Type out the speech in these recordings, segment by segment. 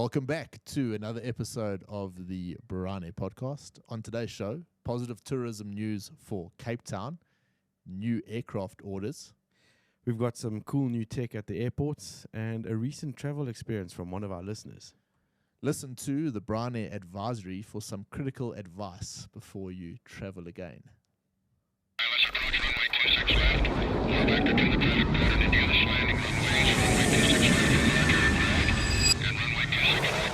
Welcome back to another episode of the Barane podcast. On today's show, positive tourism news for Cape Town, new aircraft orders. We've got some cool new tech at the airports and a recent travel experience from one of our listeners. Listen to the Barane advisory for some critical advice before you travel again. ILS approach runway 26 left. Now vector to the traffic board and into the landing runways. Runway 26 left for large aircraft and runway 26 right for light aircraft.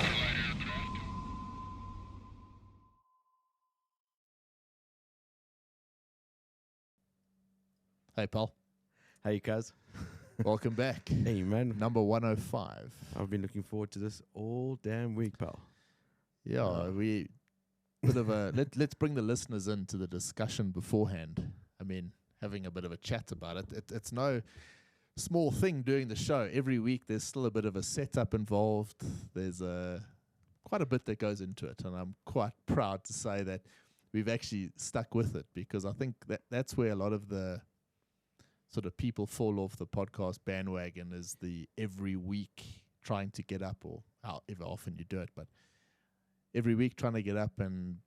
Hey, pal. Hey, cuz. Welcome back. Hey, man. Number 105. I've been looking forward to this all damn week, pal. Yeah, we bit of a let's bring the listeners into the discussion beforehand. I mean, having a bit of a chat about it. It's no small thing doing the show. Every week there's still a bit of a setup involved. There's quite a bit that goes into it, and I'm quite proud to say that we've actually stuck with it, because I think that's where a lot of the sort of people fall off the podcast bandwagon, is the every week trying to get up, or however often you do it, but every week trying to get up and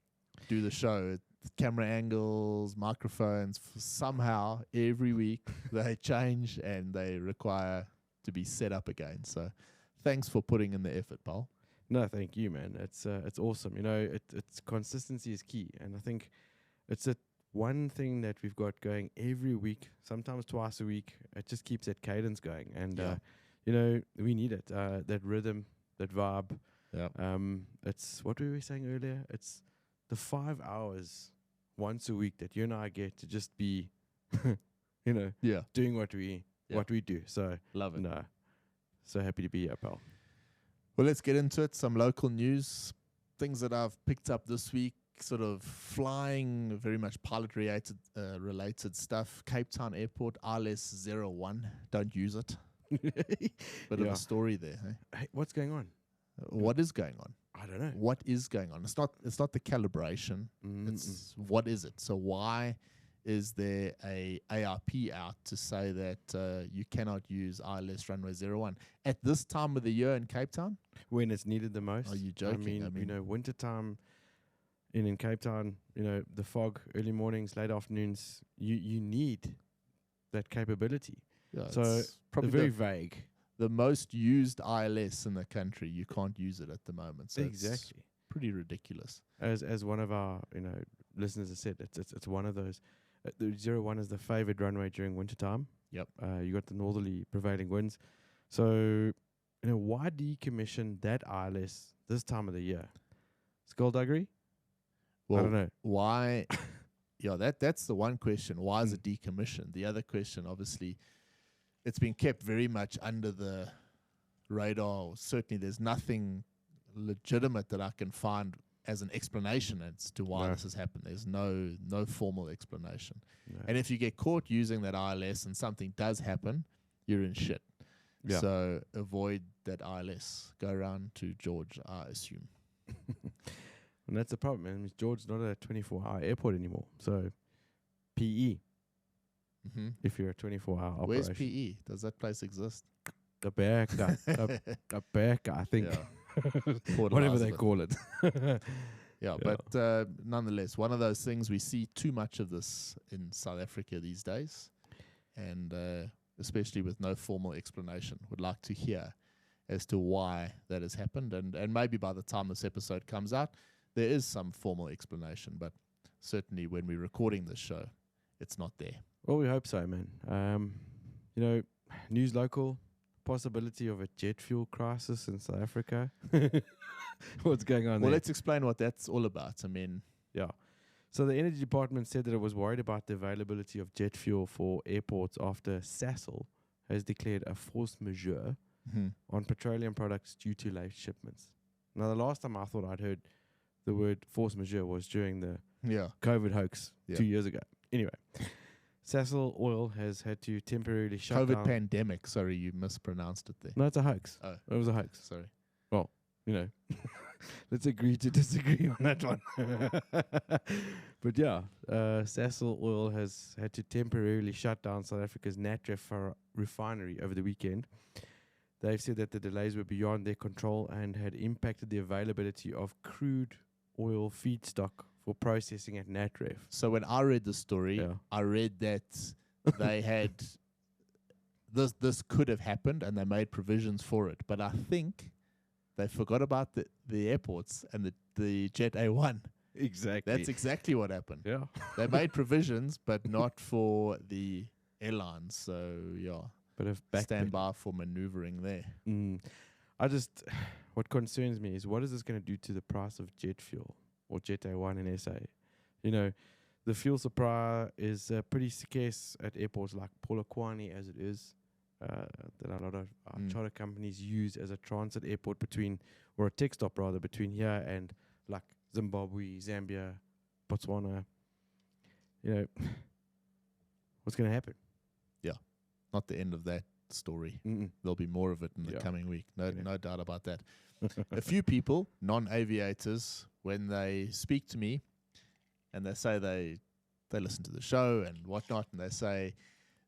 do the show. Camera angles, microphones, somehow every week they change and they require to be set up again. So thanks for putting in the effort, pal. No, thank you, man. It's awesome. You know, it's consistency is key, and I think it's a one thing that we've got going every week, sometimes twice a week. It just keeps that cadence going, and you know, we need it. That rhythm, that vibe. Yeah. It's what we were saying earlier. It's the 5 hours once a week that you and I get to just be, you know, doing what we do. So love it. No, so happy to be here, pal. Well, let's get into it. Some local news, things that I've picked up this week. Sort of flying, very much pilot related stuff. Cape Town Airport ILS 01. Don't use it. Bit of a story there. Hey? Hey, what's going on? What is going on? I don't know. What is going on? It's not the calibration. It's what is it? So why is there a ARP out to say that you cannot use ILS Runway 01 at this time of the year in Cape Town? When it's needed the most. Are you joking? I mean, you know, winter time in Cape Town, you know, the fog, early mornings, late afternoons, you need that capability. Yeah, so it's probably very vague. The most used ILS in the country, you can't use it at the moment. So exactly. It's pretty ridiculous. As one of our listeners has said, it's one of those. The 01 is the favored runway during winter time. Yep. You got the northerly prevailing winds. So, why decommission that ILS this time of the year? Skullduggery? Well, I don't know. Why? That's the one question. Why is it decommissioned? The other question, obviously, it's been kept very much under the radar. Certainly, there's nothing legitimate that I can find as an explanation as to why this has happened. There's no formal explanation. No. And if you get caught using that ILS and something does happen, you're in shit. Yeah. So avoid that ILS. Go around to George, I assume. And that's the problem, man. George's not a 24-hour airport anymore. So PE. If you're a 24-hour operation. Where's PE? Does that place exist? The Berka. a Berka, I think. Yeah. Whatever they call it. Yeah, but nonetheless, one of those things, we see too much of this in South Africa these days, and especially with no formal explanation. Would like to hear as to why that has happened, and maybe by the time this episode comes out, there is some formal explanation, but certainly when we're recording this show, it's not there. Well, we hope so, man. News local, possibility of a jet fuel crisis in South Africa. What's going on there? Well, let's explain what that's all about. I mean, yeah. So the Energy Department said that it was worried about the availability of jet fuel for airports after Sasol has declared a force majeure on petroleum products due to late shipments. Now, the last time I thought I'd heard the word force majeure was during the COVID hoax 2 years ago. Anyway, Sasol Oil has had to temporarily shut down. COVID pandemic. Sorry, you mispronounced it there. No, it's a hoax. Oh. It was a hoax. Sorry. Well, let's agree to disagree on that one. But yeah, Sasol Oil has had to temporarily shut down South Africa's Natref refinery over the weekend They've said that the delays were beyond their control and had impacted the availability of crude oil feedstock for processing at NatRef. So when I read the story, Yeah. I read that they had this could have happened and they made provisions for it. But I think they forgot about the airports and the Jet A1. Exactly. That's exactly what happened. Yeah. They made provisions, but not for the airlines. So yeah, Bit of back stand by for maneuvering there. What concerns me is what is this going to do to the price of jet fuel or Jet A1 in SA? You know, the fuel supply is pretty scarce at airports like Polokwane as it is, that a lot of charter companies use as a transit airport between, or a tech stop rather, between here and like Zimbabwe, Zambia, Botswana. You know, what's going to happen? Not the end of that story. There'll be more of it in the coming week. No doubt about that. A few people, non-aviators, when they speak to me and they say they listen to the show and whatnot, and they say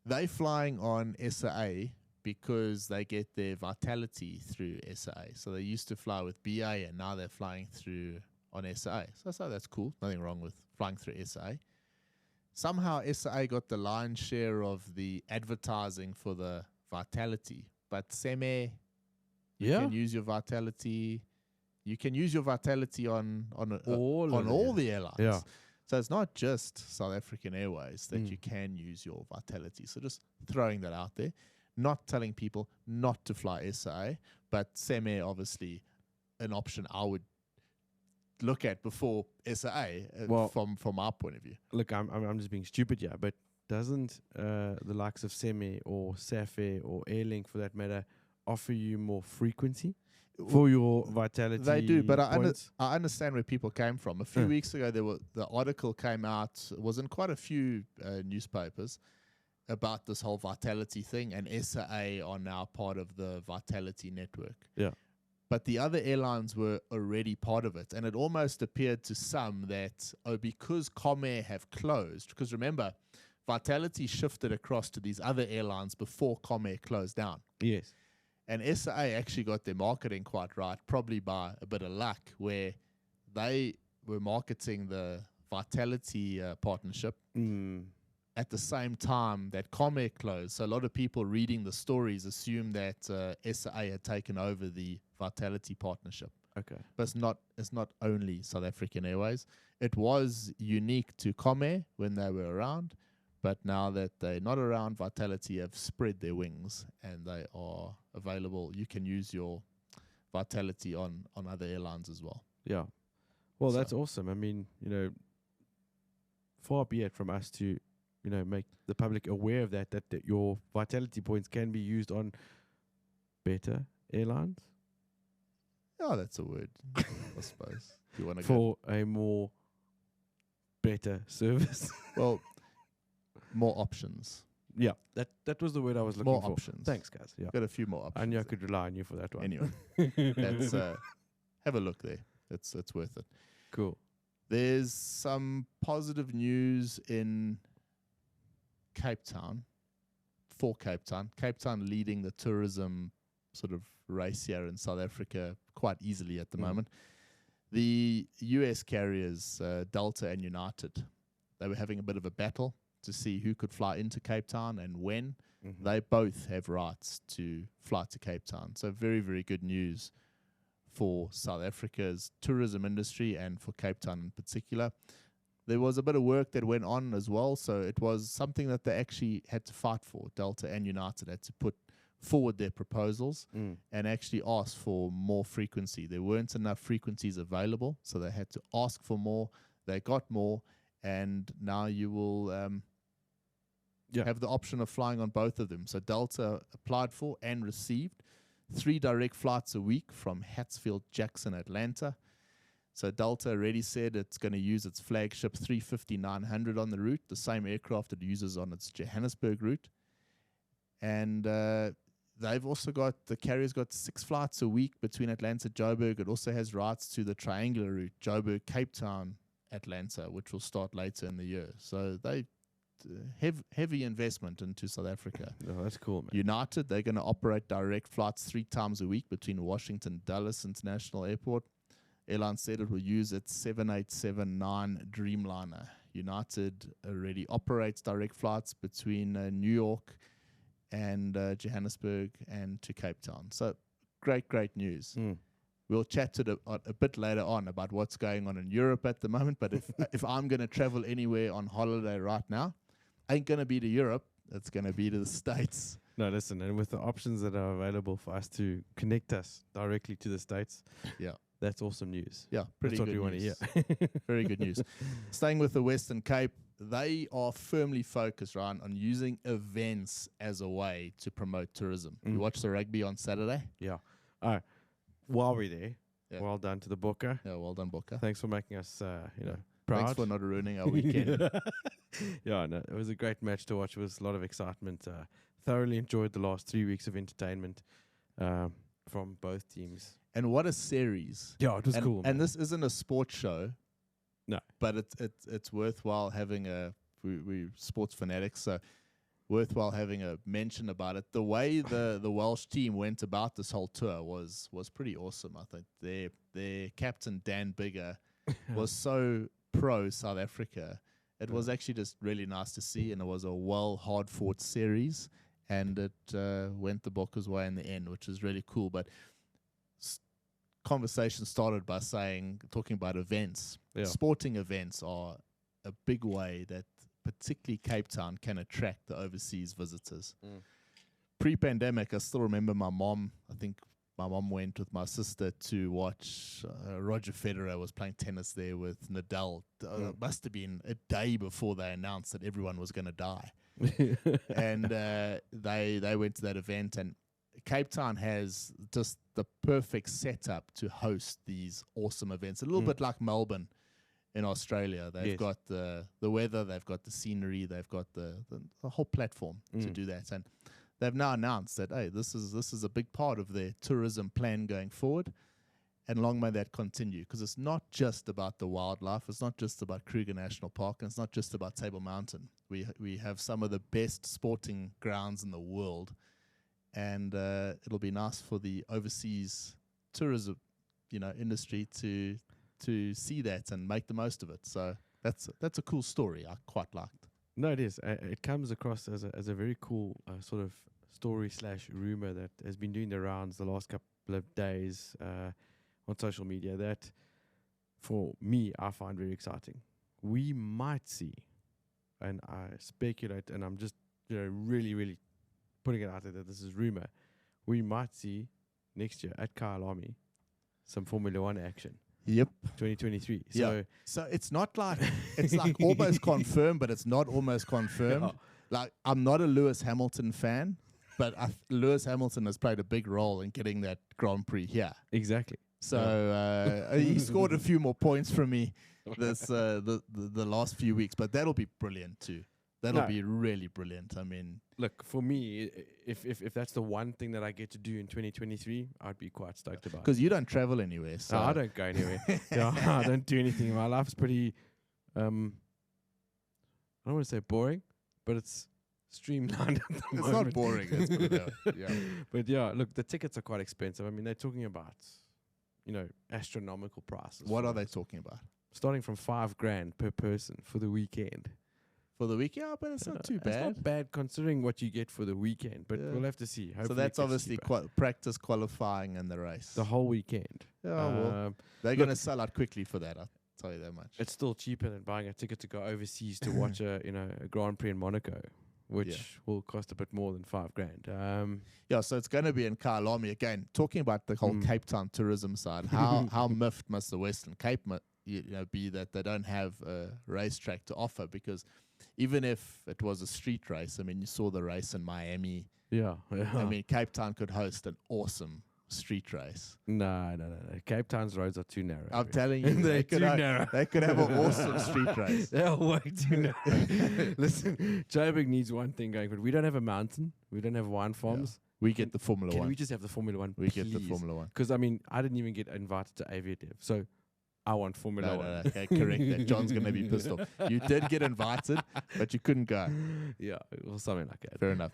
they flying on SAA because they get their vitality through SAA. So they used to fly with BA and now they're flying through on SAA. So that's cool. Nothing wrong with flying through SAA. Somehow SAA got the lion's share of the advertising for the vitality, but SEME, you can use your vitality. You can use your vitality on all the airlines. Yeah. So it's not just South African Airways that you can use your vitality. So just throwing that out there, not telling people not to fly SAA, but SEME obviously an option I would look at before SAA from our point of view. Look, I'm just being stupid here, but doesn't the likes of SEME or SAFE or Airlink, for that matter, offer you more frequency for your vitality? They do, but I understand where people came from. A few weeks ago, the article came out, was in quite a few newspapers, about this whole vitality thing, and SAA are now part of the vitality network. Yeah. But the other airlines were already part of it. And it almost appeared to some that, because Comair have closed, because remember, Vitality shifted across to these other airlines before Comair closed down. Yes. And SAA actually got their marketing quite right, probably by a bit of luck, where they were marketing the Vitality partnership at the same time that Comair closed. So a lot of people reading the stories assume that SAA had taken over the Vitality partnership. Okay. But it's not only South African Airways. It was unique to Comair when they were around, but now that they're not around, Vitality have spread their wings and they are available. You can use your Vitality on other airlines as well. Yeah. Well, that's awesome. I mean, far be it from us to make the public aware of that your vitality points can be used on better airlines. Oh, that's a word, I suppose. You want to for a more better service. Well, more options. Yeah, that was the word I was looking for. More options. Thanks, guys. Yeah, got a few more options. I knew I could rely on you for that one. Anyway, that's have a look there. It's worth it. Cool. There's some positive news in Cape Town, for Cape Town. Cape Town leading the tourism sort of race here in South Africa quite easily at the moment. The US carriers, Delta and United, they were having a bit of a battle to see who could fly into Cape Town and when. They both have rights to fly to Cape Town. So very, very good news for South Africa's tourism industry and for Cape Town in particular. There was a bit of work that went on as well, so it was something that they actually had to fight for. Delta and United had to put forward their proposals and actually ask for more frequency. There weren't enough frequencies available, so they had to ask for more. They got more, and now you will have the option of flying on both of them. So Delta applied for and received 3 direct flights a week from Hatfield, Jackson, Atlanta. So Delta already said it's going to use its flagship 350-900 on the route, the same aircraft it uses on its Johannesburg route. And they've also the carrier's got 6 flights a week between Atlanta and Joburg. It also has rights to the triangular route, Joburg, Cape Town, Atlanta, which will start later in the year. So heavy investment into South Africa. Oh, that's cool, man. United, they're going to operate direct flights 3 times a week between Washington Dulles International Airport. Airline said it will use its 7879 Dreamliner. United already operates direct flights between New York and Johannesburg and to Cape Town. So great news. We'll chat a bit later on about what's going on in Europe at the moment. But if I'm going to travel anywhere on holiday right now, ain't going to be to Europe. It's going to be to the States. No, listen, and with the options that are available for us to connect us directly to the States, that's awesome news. Yeah, pretty that's good what we news. want to hear. Very good news. Staying with the Western Cape, they are firmly focused, Ryan, on using events as a way to promote tourism. You watched the rugby on Saturday? Yeah. All right. While we're there, well done to the Booker. Yeah, well done, Booker. Thanks for making us, proud. Thanks for not ruining our weekend. Yeah, no, it was a great match to watch. It was a lot of excitement. Thoroughly enjoyed the last 3 weeks of entertainment from both teams. And what a series. Yeah, it was cool. And this isn't a sports show. No. But it's worthwhile having we sports fanatics, so worthwhile having a mention about it. The way the Welsh team went about this whole tour was pretty awesome. I think their captain Dan Bigger was so pro South Africa. It was actually just really nice to see, and it was a hard fought series, and it went the Bokkers' way in the end, which is really cool. But conversation started by talking about events. Sporting events are a big way that particularly Cape Town can attract the overseas visitors. Pre-pandemic, I still remember my mom went with my sister to watch Roger Federer was playing tennis there with Nadal. It must have been a day before they announced that everyone was going to die. And they went to that event, and Cape Town has just the perfect setup to host these awesome events. A little bit like Melbourne in Australia. They've got the weather, they've got the scenery, they've got the whole platform to do that. And they've now announced that, hey, this is a big part of their tourism plan going forward. And long may that continue, because it's not just about the wildlife. It's not just about Kruger National Park, and it's not just about Table Mountain. We have some of the best sporting grounds in the world. And it'll be nice for the overseas tourism, industry to see that and make the most of it. So that's a cool story. I quite liked. No, it is. It comes across as a very cool sort of story / rumor that has been doing the rounds the last couple of days on social media. That, for me, I find very exciting. We might see, and I speculate, and I'm just really, really putting it out there that this is rumor, we might see next year at Kyalami some Formula One action. Yep. 2023. So it's not like it's like almost confirmed, but it's not almost confirmed. Like, I'm not a Lewis Hamilton fan, but Lewis Hamilton has played a big role in getting that Grand Prix here. Exactly. So he scored a few more points from me this the last few weeks, but that'll be brilliant too. That'll be really brilliant. I mean, look, for me, if that's the one thing that I get to do in 2023, I'd be quite stoked about it. Because you don't travel anywhere. So. No, I don't go anywhere. I don't do anything. My life's pretty, I don't want to say boring, but it's streamlined at the moment. It's not boring. Let's put it that way. Yeah. But yeah, look, the tickets are quite expensive. I mean, they're talking about, astronomical prices. What are they talking about? Starting from $5,000 per person for the weekend. For the week, yeah, but it's not too bad. It's not bad considering what you get for the weekend, but we'll have to see. Hopefully so that's obviously practice qualifying and the race. The whole weekend. Yeah, they're going to sell out quickly for that, I'll tell you that much. It's still cheaper than buying a ticket to go overseas to watch a Grand Prix in Monaco, which will cost a bit more than $5,000. So it's going to be in Kyalami again. Talking about the whole Cape Town tourism side, how miffed must the Western Cape be that they don't have a racetrack to offer? Because even if it was a street race, I mean, you saw the race in Miami. Yeah. I mean, Cape Town could host an awesome street race. No. Cape Town's roads are too narrow. I'm telling you, they're too narrow. They could have an awesome street race. They're way too narrow. Listen, Joburg needs one thing going, but we don't have a mountain. We don't have wine farms. Yeah. We get the Formula One. Can we just have the Formula One, We get the Formula One. Because, I mean, I didn't even get invited to Aviadev. So I want Formula One. No, okay, correct that. John's going to be pissed off. You did get invited, but you couldn't go. Yeah, or something like that. Fair enough.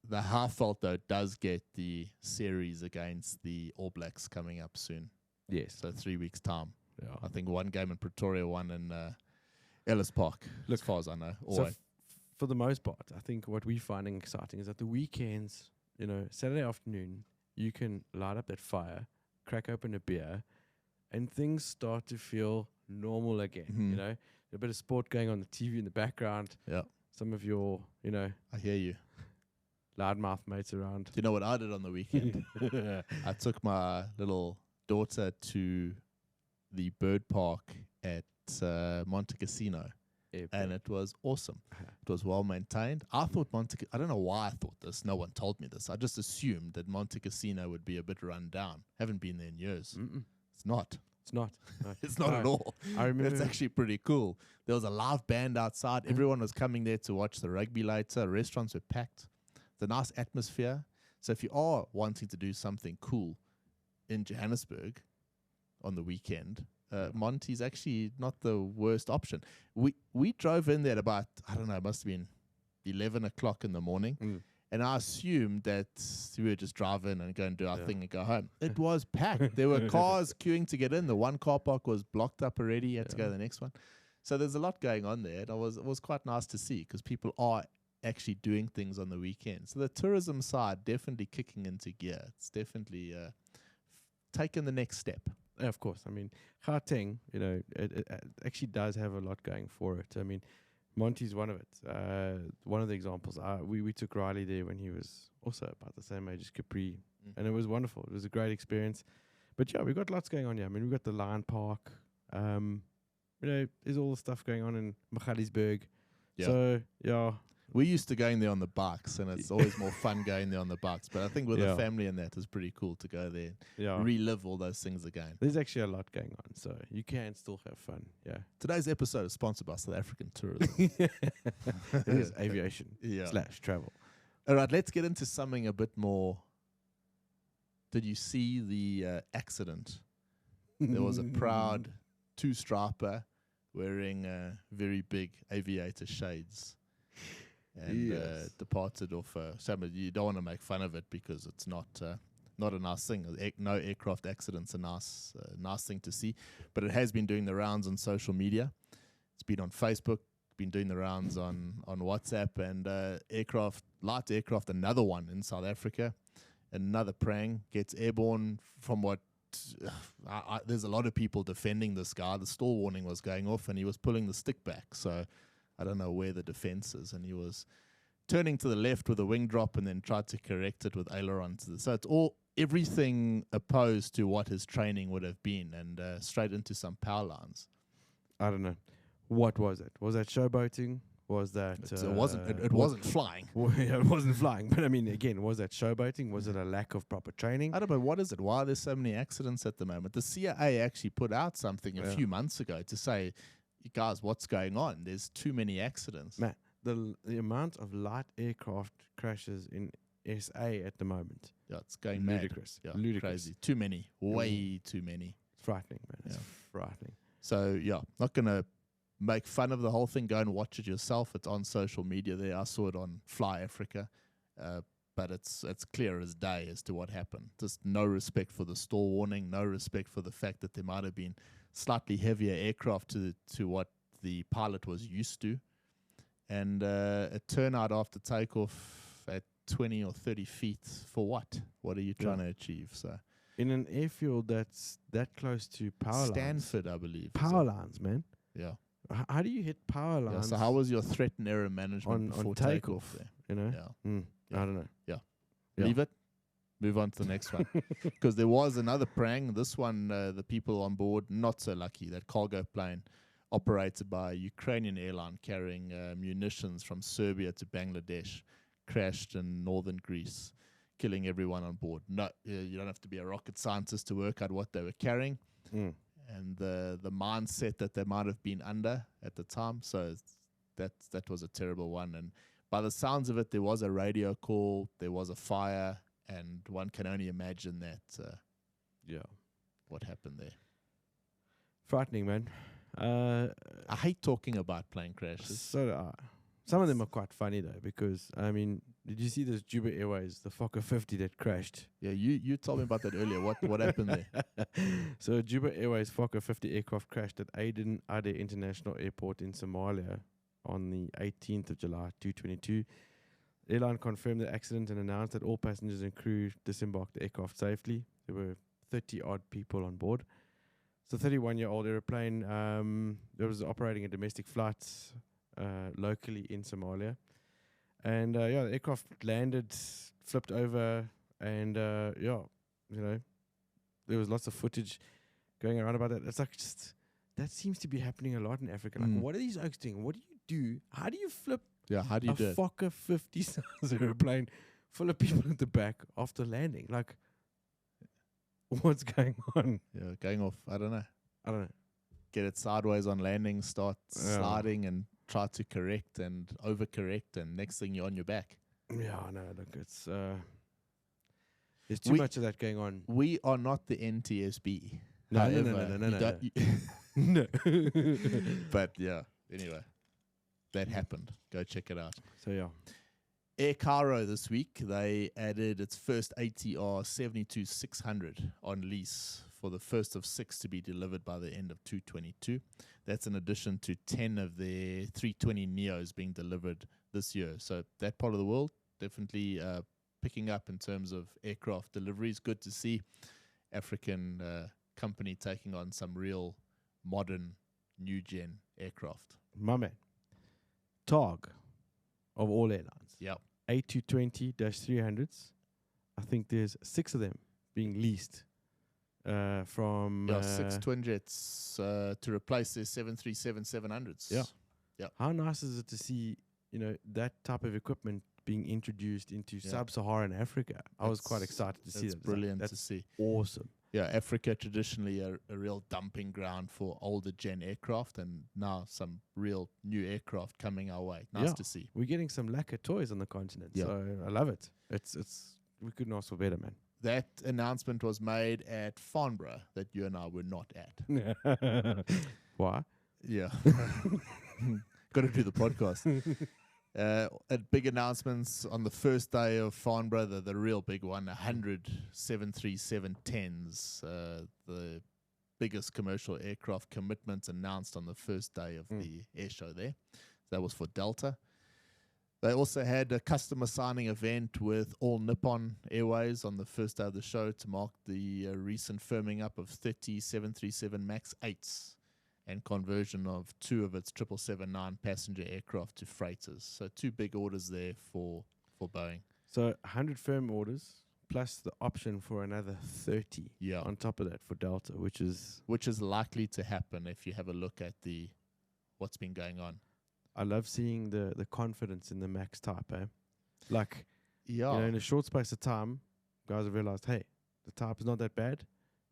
The Halfveld, though, does get the series against the All Blacks coming up soon. Yes. So 3 weeks' time. Yeah. I think one game in Pretoria, one in Ellis Park, as far as I know. So for the most part, I think what we're finding exciting is that the weekends, Saturday afternoon, you can light up that fire, crack open a beer, and things start to feel normal again. A bit of sport going on the TV in the background. Yeah. Some of your, I hear you. loudmouth mates around. Do you know what I did on the weekend? I took my little daughter to the bird park at Monte Cassino. And it was awesome. It was well maintained. I thought I don't know why I thought this. No one told me this. I just assumed that Monte Cassino would be a bit run down. Haven't been there in years. It's not. It's not. No. It's not at all. I remember. It's actually pretty cool. There was a live band outside. Everyone was coming there to watch the rugby later. Restaurants were packed. It's a nice atmosphere. So if you are wanting to do something cool in Johannesburg on the weekend, Monty's actually not the worst option. We drove in there at about, I don't know, it must have been 11 o'clock in the morning. And I assumed that we would just drive in and go and do our thing and go home. It was packed. There were cars queuing to get in. The one car park was blocked up already. You had to go to the next one. So there's a lot going on there. And it was quite nice to see because people are actually doing things on the weekend. So the tourism side definitely kicking into gear. It's definitely taken the next step. Yeah, of course. I mean, Gauteng, it actually does have a lot going for it. I mean, Monty's one of it. One of the examples. We took Riley there when he was also about the same age as Capri, and it was wonderful. It was a great experience. But yeah, we've got lots going on here. I mean, we've got the Lion Park. There's all the stuff going on in Magaliesburg. Yeah. So yeah. We used to going there on the bikes, and it's always more fun going there on the bikes. But I think with a family and that is pretty cool to go there and relive all those things again. There's actually a lot going on, so you can still have fun. Yeah. Today's episode is sponsored by South African Tourism. It is aviation / travel. All right, let's get into something a bit more. Did you see the accident? There was a proud two-striper wearing very big aviator shades. And departed off. You don't want to make fun of it because it's not a nice thing. No aircraft accidents a nice thing to see, but it has been doing the rounds on social media. It's been on Facebook, been doing the rounds on WhatsApp, and light aircraft, another one in South Africa, another prang gets airborne from what. There's a lot of people defending this guy. The stall warning was going off, and he was pulling the stick back. So. I don't know where the defense is, and he was turning to the left with a wing drop and then tried to correct it with aileron. So it's everything opposed to what his training would have been, and straight into some power lines. I don't know. What was it? Was that showboating? Was that... It wasn't flying. It wasn't flying. But I mean, again, was that showboating? Was it a lack of proper training? I don't know. What is it? Why are there so many accidents at the moment? The CIA actually put out something a few months ago to say... Guys, what's going on? There's too many accidents. Man, the amount of light aircraft crashes in SA at the moment. Yeah, it's going ludicrous. Mad. Yeah, ludicrous. Crazy. Too many. Way too many. It's frightening, man. It's frightening. So, not going to make fun of the whole thing. Go and watch it yourself. It's on social media there. I saw it on Fly Africa. But it's clear as day as to what happened. Just no respect for the stall warning. No respect for the fact that there might have been slightly heavier aircraft to what the pilot was used to, and a turnout after takeoff at 20 or 30 feet for what? What are you trying to achieve? So in an airfield that's that close to power Stanford, lines. I believe. Power lines, man. Yeah. How do you hit power lines? Yeah, so how was your threat and error management before takeoff there? Yeah. I don't know. Yeah. Leave it. Move on to the next one. Because there was another prang. This one, the people on board, not so lucky. That cargo plane operated by a Ukrainian airline carrying munitions from Serbia to Bangladesh crashed in northern Greece, killing everyone on board. No, you don't have to be a rocket scientist to work out what they were carrying and the mindset that they might have been under at the time. So that was a terrible one. And by the sounds of it, there was a radio call, there was a fire, and one can only imagine that what happened there. Frightening, man. I hate talking about plane crashes. So do I. Some of them are quite funny though, because I mean, did you see this Juba Airways, the Fokker 50 that crashed? Yeah, you told me about that earlier. What happened there? So Juba Airways Fokker 50 aircraft crashed at Aden Ade International Airport in Somalia on the 18th of July 2022. The airline confirmed the accident and announced that all passengers and crew disembarked the aircraft safely. There were 30 odd people on board. It's a 31-year-old airplane that was operating a domestic flights locally in Somalia. And the aircraft landed, flipped over, and there was lots of footage going around about that. It's like that seems to be happening a lot in Africa. Like, what are these oaks doing? What do you do? How do you flip How do you do a it? Fokker 50 size airplane full of people at the back after landing? Like, what's going on? Yeah, going off. I don't know. know. Get it sideways on landing, start sliding, and try to correct and overcorrect, and next thing you're on your back. Yeah, I know. Look, it's there's too much of that going on. We are not the NTSB. No. However, No. But yeah, anyway, that happened. Go check it out. So yeah. Air Cairo this week, they added its first ATR 72-600 on lease for the first of 6 to be delivered by the end of 2022. That's in addition to 10 of their 320 Neos being delivered this year. So that part of the world definitely picking up in terms of aircraft deliveries. Good to see African company taking on some real modern new-gen aircraft. My man. TARG of all airlines. Yep. A220-300s. I think there's 6 of them being leased from 6 twin jets to replace their 737-700s. Yeah. How nice is it to see, that type of equipment being introduced into sub-Saharan Africa? I was quite excited to see that. It's brilliant That's to see. Awesome. Yeah, Africa traditionally a real dumping ground for older gen aircraft, and now some real new aircraft coming our way. Nice to see. We're getting some lacquer toys on the continent, so I love it. It's we couldn't ask for better, man. That announcement was made at Farnborough that you and I were not at. Why? Yeah. Got to do the podcast. At big announcements on the first day of Farnborough, the real big one, 100 737-10s, the biggest commercial aircraft commitment announced on the first day of the air show there. That was for Delta. They also had a customer signing event with All Nippon Airways on the first day of the show to mark the recent firming up of 30 737 MAX 8s and conversion of 2 of its 777-9 passenger aircraft to freighters. So 2 big orders there for Boeing. So 100 firm orders plus the option for another 30 on top of that for Delta, which is likely to happen if you have a look at what's been going on. I love seeing the confidence in the MAX type, eh? Like, in a short space of time, guys have realized, hey, the type is not that bad,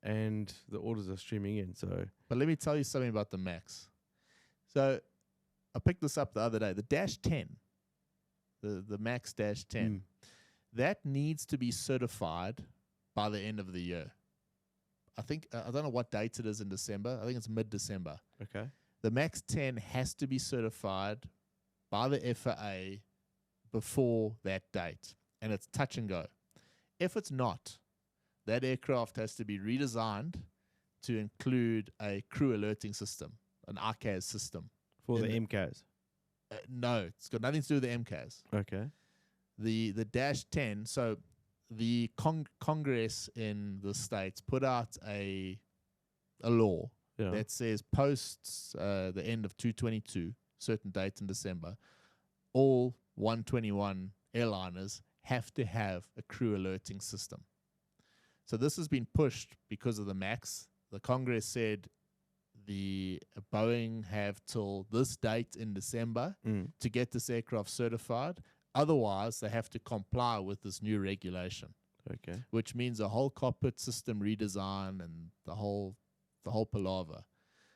and the orders are streaming in. So, but let me tell you something about the MAX. So I picked this up the other day. The Dash 10, the MAX Dash 10, that needs to be certified by the end of the year. I think, I don't know what date it is in December. I think it's mid-December. Okay. The MAX 10 has to be certified by the FAA before that date, and it's touch and go. If it's not, that aircraft has to be redesigned to include a crew alerting system, an ICAS system. For the MCAS? No, it's got nothing to do with the MCAS. Okay. The Dash 10, so the Congress in the States put out a law that says post the end of 222, certain date in December, all 121 airliners have to have a crew alerting system. So this has been pushed because of the MAX. The Congress said the Boeing have till this date in December to get this aircraft certified. Otherwise, they have to comply with this new regulation. Okay. Which means a whole cockpit system redesign and the whole palaver.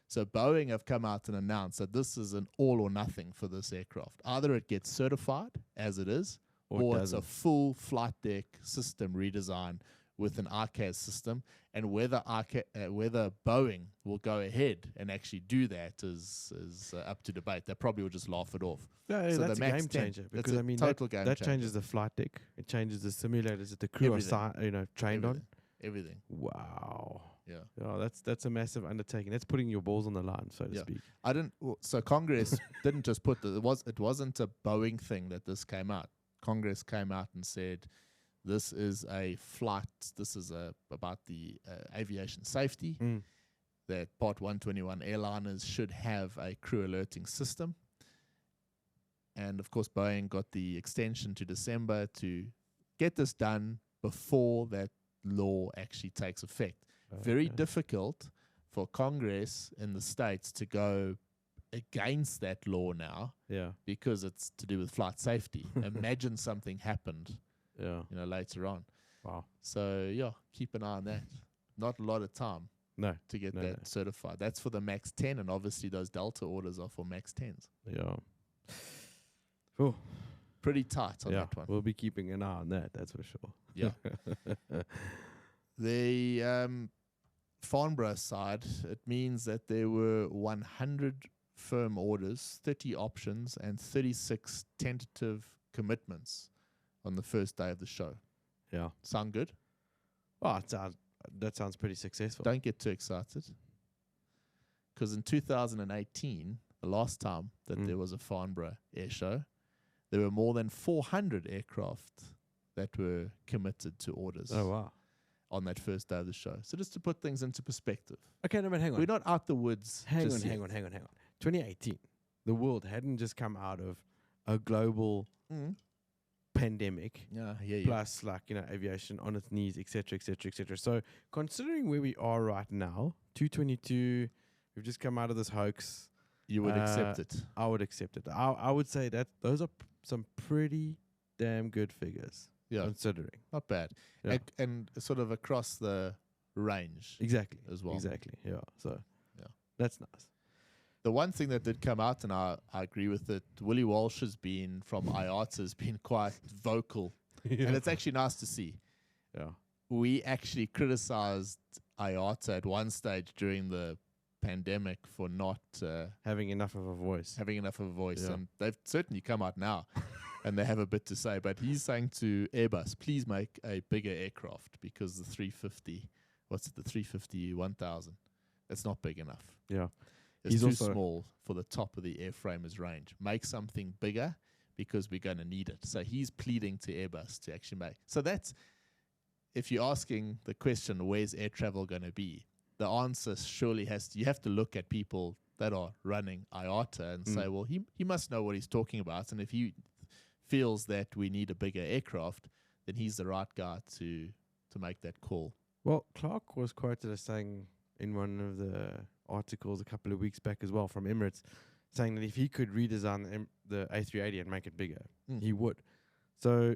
So Boeing have come out and announced that this is an all or nothing for this aircraft. Either it gets certified as it is, or it's a full flight deck system redesign with an ICAS system, and whether whether Boeing will go ahead and actually do that is up to debate. They probably will just laugh it off. No, So that's the a Max game 10, changer that's because a I mean total game that changer. changes the flight deck. It changes the simulators that the crew Everything. are trained on. Everything. Wow. Yeah. Yeah, that's a massive undertaking. That's putting your balls on the line, so to Yeah. speak. So Congress didn't just put it wasn't a Boeing thing that this came out. Congress came out and said, this is a flight. This is about the aviation safety. That Part 121 airliners should have a crew alerting system. And of course, Boeing got the extension to December to get this done before that law actually takes effect. Very difficult for Congress in the States to go against that law now. Yeah. Because it's to do with flight safety. Imagine something happened, Yeah. later on. Wow. So yeah, keep an eye on that. Not a lot of time No. to get No, that no. certified. That's for the Max 10, and obviously those Delta orders are for Max 10s. Yeah. Oh, Pretty tight on yeah. that one. We'll be keeping an eye on that. That's for sure. Yeah. The Farnborough side, it means that there were 100 firm orders, 30 options, and 36 tentative commitments on the first day of the show. Yeah. Sound good? Oh, that sounds pretty successful. Don't get too excited. Because in 2018, the last time that there was a Farnborough air show, there were more than 400 aircraft that were committed to orders Oh, wow. on that first day of the show. So just to put things into perspective, Okay, no, but hang on. we're not out the woods. Hang just on. 2018, the world hadn't just come out of a global pandemic, Yeah, yeah, plus aviation on its knees, etc. So considering where we are right now, 222, we've just come out of this hoax. You would accept it. I would accept it. I would say that those are some pretty damn good figures, Yeah, considering. not bad. Yeah. And sort of across the range Exactly. as well. Exactly. Yeah. So Yeah. that's nice. The one thing that did come out, and I agree with it, Willie Walsh from IATA has been quite vocal. And it's actually nice to see. Yeah. We actually criticized IATA at one stage during the pandemic for not Having enough of a voice. having enough of a voice. Yeah. And they've certainly come out now and they have a bit to say. But he's saying to Airbus, please make a bigger aircraft because the 350, the 350 1000, it's not big enough. Yeah. It's He's too also- small for the top of the airframer's range. Make something bigger because we're going to need it. So he's pleading to Airbus to actually make. So that's, if you're asking the question, where's air travel going to be? The answer surely you have to look at people that are running IATA and say, well, he must know what he's talking about. And if he feels that we need a bigger aircraft, then he's the right guy to make that call. Well, Clark was quoted as saying in one of the articles a couple of weeks back as well from Emirates, saying that if he could redesign the A380 and make it bigger, he would. So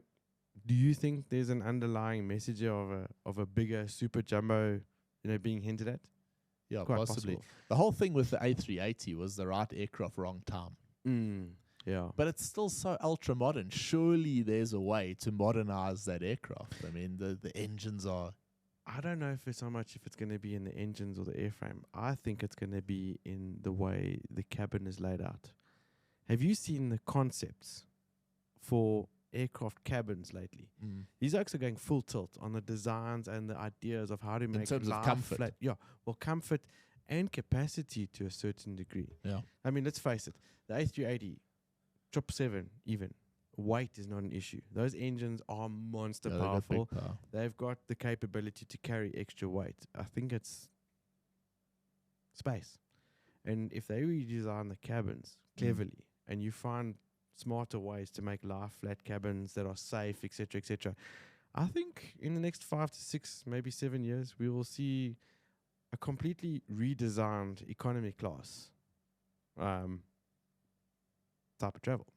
do you think there's an underlying message of a bigger super jumbo, being hinted at? Yeah, Quite possibly. possible. The whole thing with the A380 was the right aircraft, wrong time. Yeah. But it's still so ultra modern. Surely there's a way to modernize that aircraft. I mean, the engines are. I don't know if it's so much if it's going to be in the engines or the airframe. I think it's going to be in the way the cabin is laid out. Have you seen the concepts for aircraft cabins lately? These oaks are going full tilt on the designs and the ideas of how to make terms of life comfort. flat. Yeah, well, comfort and capacity to a certain degree. Yeah. I mean, let's face it, the A380, 777 even, weight is not an issue. Those engines are monster Yeah, they got powerful. big power. They've got the capability to carry extra weight. I think it's space. And if they redesign the cabins cleverly and you find smarter ways to make life flat cabins that are safe, etc., I think in the next 5 to 6, maybe 7 years, we will see a completely redesigned economy class type of travel.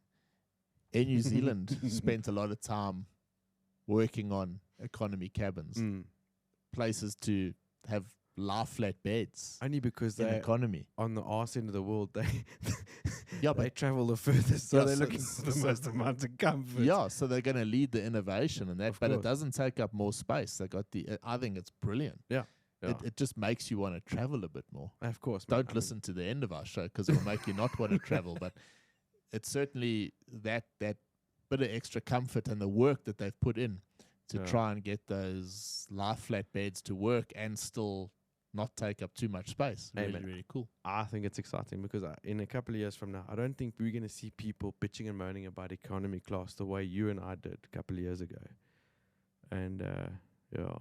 Air New Zealand spent a lot of time working on economy cabins, places to have lie flat beds Only because in they economy. on the arse end of the world, they Yeah, they but travel the furthest, so Yeah, they're so- looking for the so- most amount of comfort. yeah, so they're going to lead the innovation and that, Of but it course. doesn't take up more space. They got the. I think it's brilliant. Yeah. It just makes you want to travel a bit more. Of course. man. Don't listen to the end of our show because it'll make you not want to travel. But it's certainly that bit of extra comfort and the work that they've put in to Yeah. try and get those lie flat beds to work and still not take up too much space. Hey, Really, man. really cool. I think it's exciting because in a couple of years from now, I don't think we're going to see people bitching and moaning about economy class the way you and I did a couple of years ago. And yeah,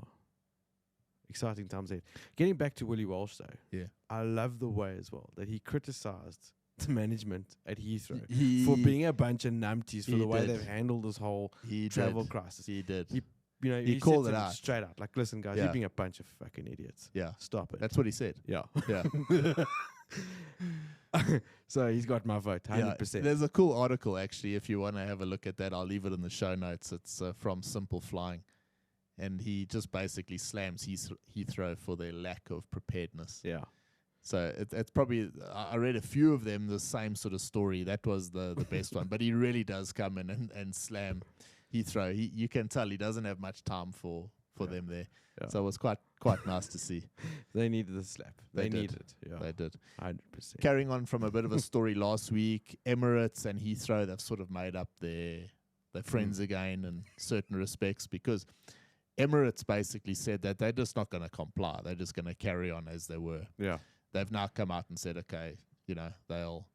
exciting times ahead. Getting back to Willie Walsh, though, Yeah. I love the way as well that he criticized the management at Heathrow He- for being a bunch of numpties for he the way did. they've handled this whole He travel did. crisis. He did. He- You know, He said called to it them out. straight out. Like, listen, guys, Yeah. you're being a bunch of fucking idiots. Yeah. Stop it. That's what he said. Yeah. Yeah. So he's got my vote, 100%. There's a cool article actually. If you want to have a look at that, I'll leave it in the show notes. It's from Simple Flying, and he just basically slams Heathrow for their lack of preparedness. Yeah. So it's probably I read a few of them the same sort of story. That was the best one, but he really does come in and slam Heathrow. You can tell he doesn't have much time for them there. Yeah. So it was quite nice to see. They needed the slap. They They did. needed it. Yeah. They did. 100%. Carrying on from a bit of a story last week, Emirates and Heathrow, they've sort of made up their friends again in certain respects, because Emirates basically said that they're just not going to comply. They're just going to carry on as they were. Yeah. They've now come out and said, okay, they'll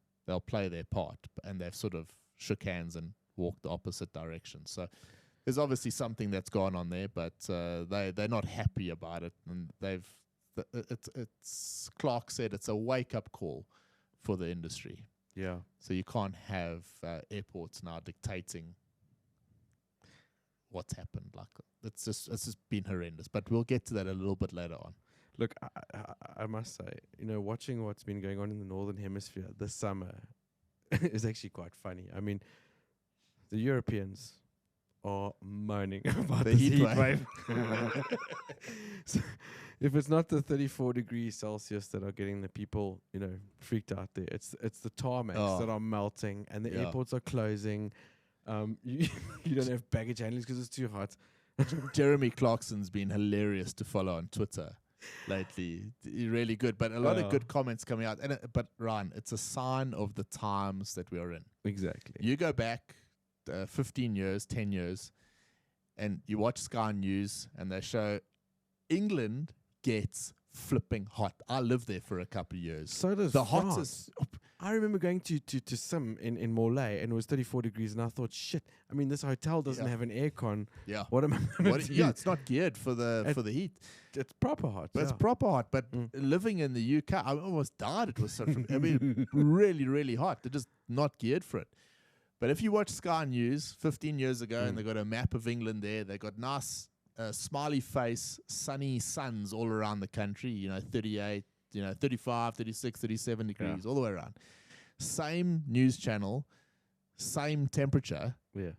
play their part, and they've sort of shook hands and walked the opposite direction. So there's obviously something that's gone on there, but they're not happy about it, and it's Clark said it's a wake up call for the industry. Yeah. So you can't have airports now dictating what's happened. Like it's just been horrendous. But we'll get to that a little bit later on. Look, I must say, watching what's been going on in the Northern Hemisphere this summer is actually quite funny. I mean, the Europeans are moaning about The this heat heat wave. wave. So if it's not the 34 degrees Celsius that are getting the people, freaked out there, it's the tarmacs Oh. that are melting and the Yeah. airports are closing. You don't have baggage handlers because it's too hot. Jeremy Clarkson's been hilarious to follow on Twitter lately. Really good, but a lot of good comments coming out. But Ryan, it's a sign of the times that we are in. Exactly. You go back 15 years, 10 years, and you watch Sky News, and they show England gets flipping hot. I lived there for a couple of years. So does The France. hottest. I remember going to Sim in Morlaix, and it was 34 degrees, and I thought, shit, I mean, this hotel doesn't Yeah. have an aircon. Yeah. What am I going to do? Yeah, it's not geared for the heat. It's proper hot. But yeah. it's proper hot. But Mm. living in the UK, I almost died. It was such, really, really hot. They're just not geared for it. But if you watch Sky News 15 years ago, and they got a map of England there, they got nice smiley face, sunny suns all around the country, 38, 35, 36, 37 degrees, all the way around. Same news channel, same temperature. Yeah.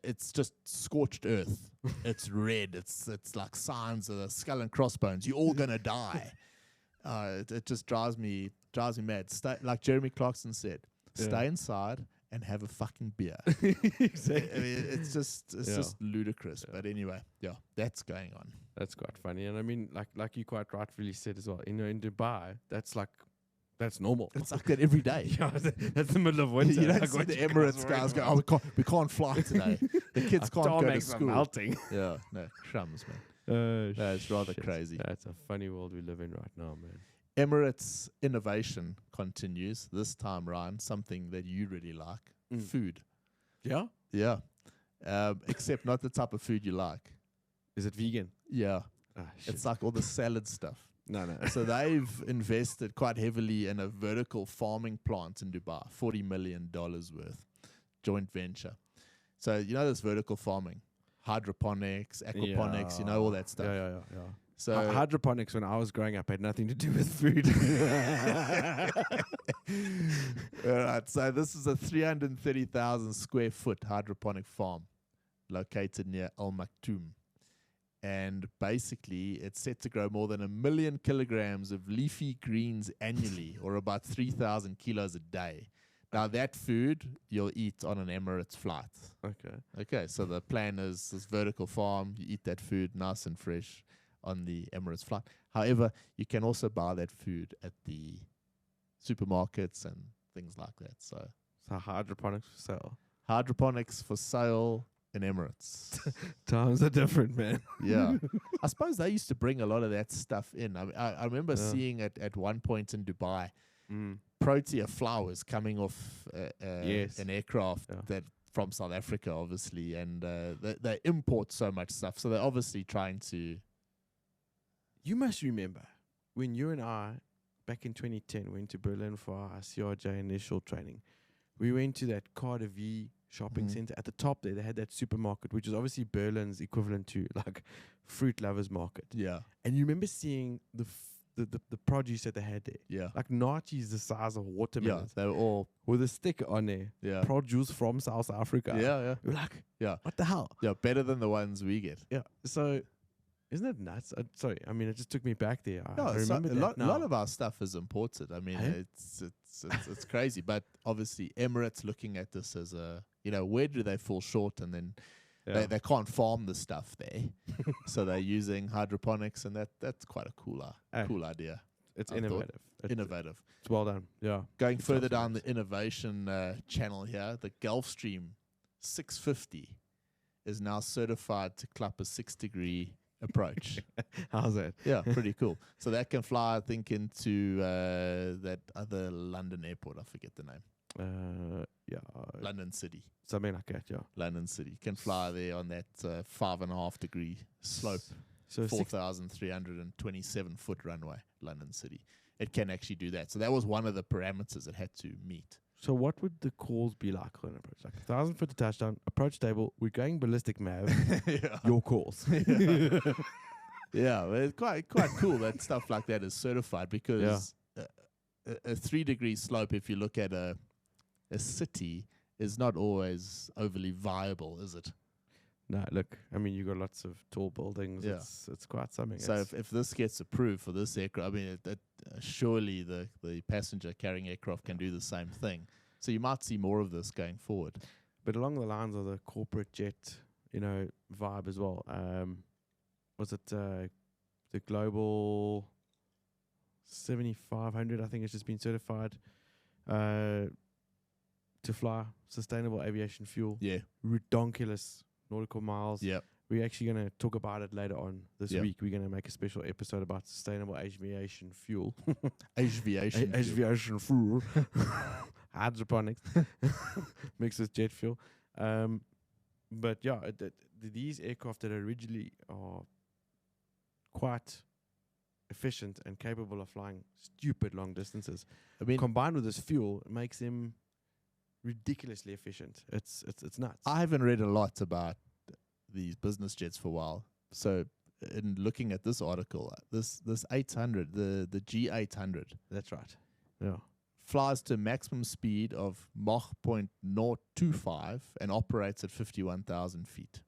It's just scorched earth. It's red. It's like signs of the skull and crossbones. You're all gonna die. It just drives me mad. Like Jeremy Clarkson said, stay inside and have a fucking beer. Exactly. I mean, it's just ludicrous. But anyway, that's going on. That's quite funny. And I mean, like you quite rightfully said as well, in Dubai, that's normal. It's like that every day. Yeah, that's the middle of winter. You don't Like see what the you Emirates worry guys go, about. we can't fly today. The kids can't go to Tarmacs are school. melting. Yeah, no, crumbs, man. No, it's rather crazy. That's a funny world we live in right now, man. Emirates innovation continues. This time, Ryan, something that you really like, food. Yeah? Yeah. Except not the type of food you like. Is it vegan? Yeah. Ah, shit. It's like all the salad stuff. No. So they've invested quite heavily in a vertical farming plant in Dubai, $40 million worth, joint venture. So this vertical farming, hydroponics, aquaponics, all that stuff. Yeah. So Hydroponics, when I was growing up, had nothing to do with food. all right, so this is a 330,000 square foot hydroponic farm located near Al Maktoum. And basically, it's set to grow more than 1 million kilograms of leafy greens annually, or about 3,000 kilos a day. Now that food you'll eat on an Emirates flight. Okay. Okay, so the plan is this vertical farm. You eat that food nice and fresh on the Emirates flight. However, you can also buy that food at the supermarkets and things like that. So hydroponics for sale. hydroponics for sale in Emirates. Times are different, man. Yeah. I suppose they used to bring a lot of that stuff in. I remember seeing it at one point in Dubai. Protea flowers coming off an aircraft that from South Africa, obviously, and they import so much stuff. So they're obviously trying to. You must remember when you and I, back in 2010, went to Berlin for our CRJ initial training. We went to that Cardiff shopping center. At the top there, they had that supermarket, which is obviously Berlin's equivalent to like Fruit Lovers Market. Yeah. And you remember seeing the produce that they had there. Yeah. Like nachos the size of watermelons. Yeah, they were all with a sticker on there. Yeah. Produce from South Africa. Yeah, yeah. You're like, yeah. What the hell? Yeah, better than the ones we get. Yeah. So, isn't it nuts? Sorry, I mean, it just took me back there. No, I remember that a lot of our stuff is imported. I mean, it's crazy. But obviously, Emirates looking at this as where do they fall short, and then they can't farm the stuff there, so they're using hydroponics, and that's quite a cool idea. It's innovative. Innovative. It's well done. Yeah. Going further down the innovation channel here, the Gulfstream 650 is now certified to clap a 6-degree approach. How's that? Yeah, pretty cool. So that can fly, I think, into that other London airport. I forget the name. London City. Something like that, yeah. London City. Can fly there on that 5.5-degree slope. So 4,327 foot runway, London City. It can actually do that. So that was one of the parameters it had to meet. So what would the calls be like on an approach? Like 1,000 foot to touchdown, approach stable, we're going ballistic, Mav. Your calls. Yeah, well, it's quite cool that stuff like that is certified, because a 3-degree slope, if you look at a city, is not always overly viable, is it? No, look, I mean, you got lots of tall buildings. Yeah. It's quite something. So if this gets approved for this aircraft, I mean, surely the passenger carrying aircraft can do the same thing. So you might see more of this going forward. But along the lines of the corporate jet, vibe as well. Was it the Global 7500? I think it's just been certified to fly sustainable aviation fuel. Yeah. Redonkulous nautical miles. Yeah. We're actually going to talk about it later on this Yep. week. We're going to make a special episode about sustainable aviation fuel. Aviation fuel. Hydroponics. Mixed with jet fuel. But yeah, these aircraft that originally are quite efficient and capable of flying stupid long distances, I mean, combined with this fuel, it makes them ridiculously efficient. It's nuts. I haven't read a lot about these business jets for a while. So in looking at this article, this 800, the G800, That's right. Yeah. flies to maximum speed of Mach 0.025 and operates at 51,000 feet.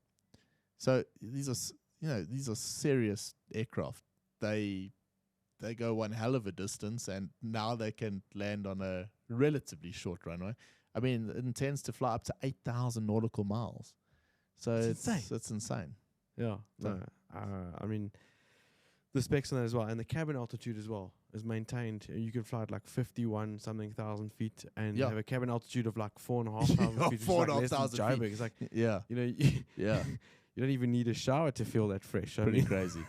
So these are serious aircraft. They go one hell of a distance, and now they can land on a relatively short runway. I mean, it intends to fly up to 8,000 nautical miles. So it's insane. Yeah. No. I mean, the specs on that as well, and the cabin altitude as well is maintained. You can fly at like 51-something thousand feet and have a cabin altitude of like 4,500 feet. 4,500 feet. It's like, Yeah. You don't even need a shower to feel that fresh. Pretty crazy.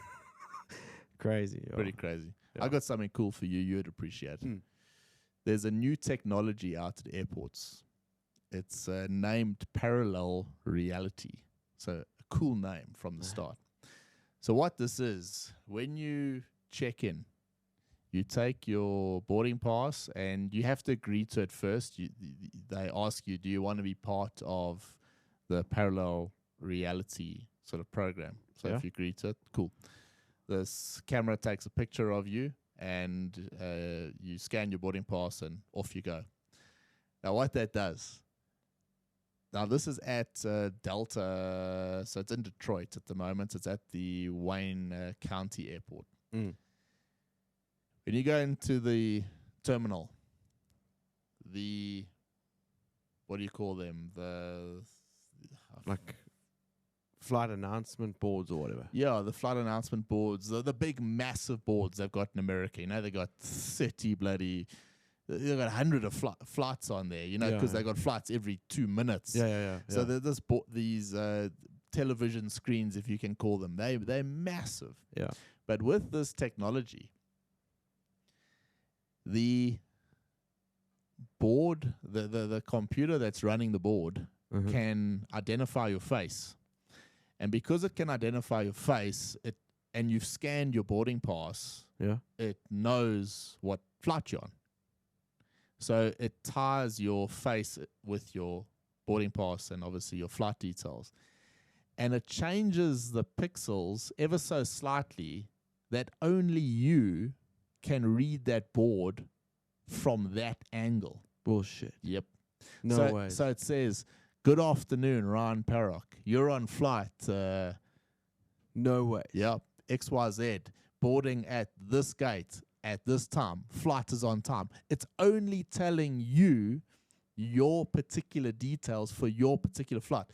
Crazy. Yeah. Pretty crazy. Yeah. I got something cool for you. You'd appreciate. There's a new technology out at airports. It's named parallel reality. So a cool name from the start. So what this is, when you check in, you take your boarding pass and you have to agree to it first. They ask you, do you want to be part of the parallel reality sort of program? So if you agree to it, cool. This camera takes a picture of you and you scan your boarding pass and off you go. Now what that does, now this is at Delta, so it's in Detroit at the moment. It's at the Wayne County Airport. When you go into the terminal, the what do you call them? Like flight announcement boards or whatever. Yeah, the flight announcement boards, the big massive boards they've got in America. You know, they got 30 bloody, they've got 100 of flights on there, you know, because they got flights every 2 minutes. So these television screens, if you can call them, they're massive. Yeah. But with this technology, the board, the computer that's running the board can identify your face. And because it can identify your face, and you've scanned your boarding pass, it knows what flight you're on. So it ties your face with your boarding pass and obviously your flight details. And it changes the pixels ever so slightly that only you can read that board from that angle. Bullshit. Yep. No way. So it says, "Good afternoon, Ryan Parrock. You're on flight." No way. Yep. XYZ. Boarding at this gate at this time. Flight is on time. It's only telling you your particular details for your particular flight.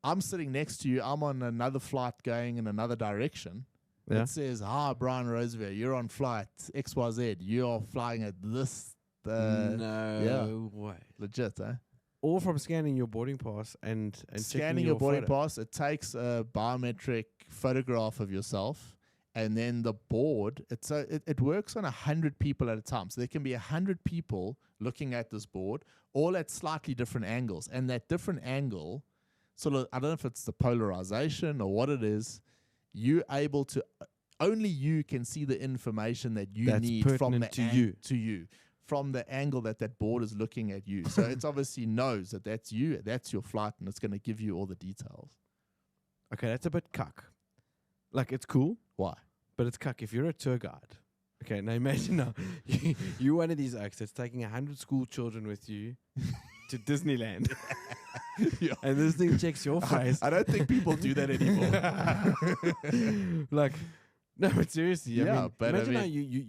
I'm sitting next to you. I'm on another flight going in another direction. Yeah. It says, "Hi, Brian Roosevelt. You're on flight XYZ. You're flying at this." No way. Legit, eh? All from scanning your boarding pass and scanning your boarding pass. It takes a biometric photograph of yourself, and then the board. It works on 100 people at a time. So there can be 100 people looking at this board, all at slightly different angles, and that different angle, sort of, I don't know if it's the polarization or what it is. You're able to. Only you can see the information that you need from the to you. From the angle that board is looking at you. So it's obviously knows that that's you, that's your flight, and it's going to give you all the details. Okay, that's a bit cuck. Like, it's cool. Why? But it's cuck. If you're a tour guide, okay, now imagine now, you're one of these oaks that's taking 100 school children with you to Disneyland. Yeah. And this thing checks your face. I don't think people do that anymore. Like, no, but seriously. Yeah, I mean, but imagine I how mean,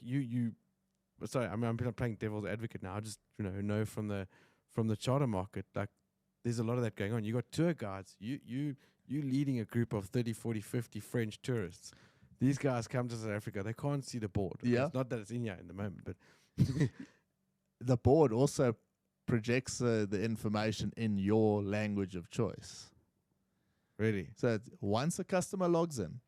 you sorry, I'm playing devil's advocate now. I just know from the charter market, like there's a lot of that going on. You got tour guides, you leading a group of 30, 40, 50 French tourists. These guys come to South Africa, they can't see the board. Yeah. It's not that it's in here in the moment, but the board also projects the information in your language of choice. really. So once a customer logs in,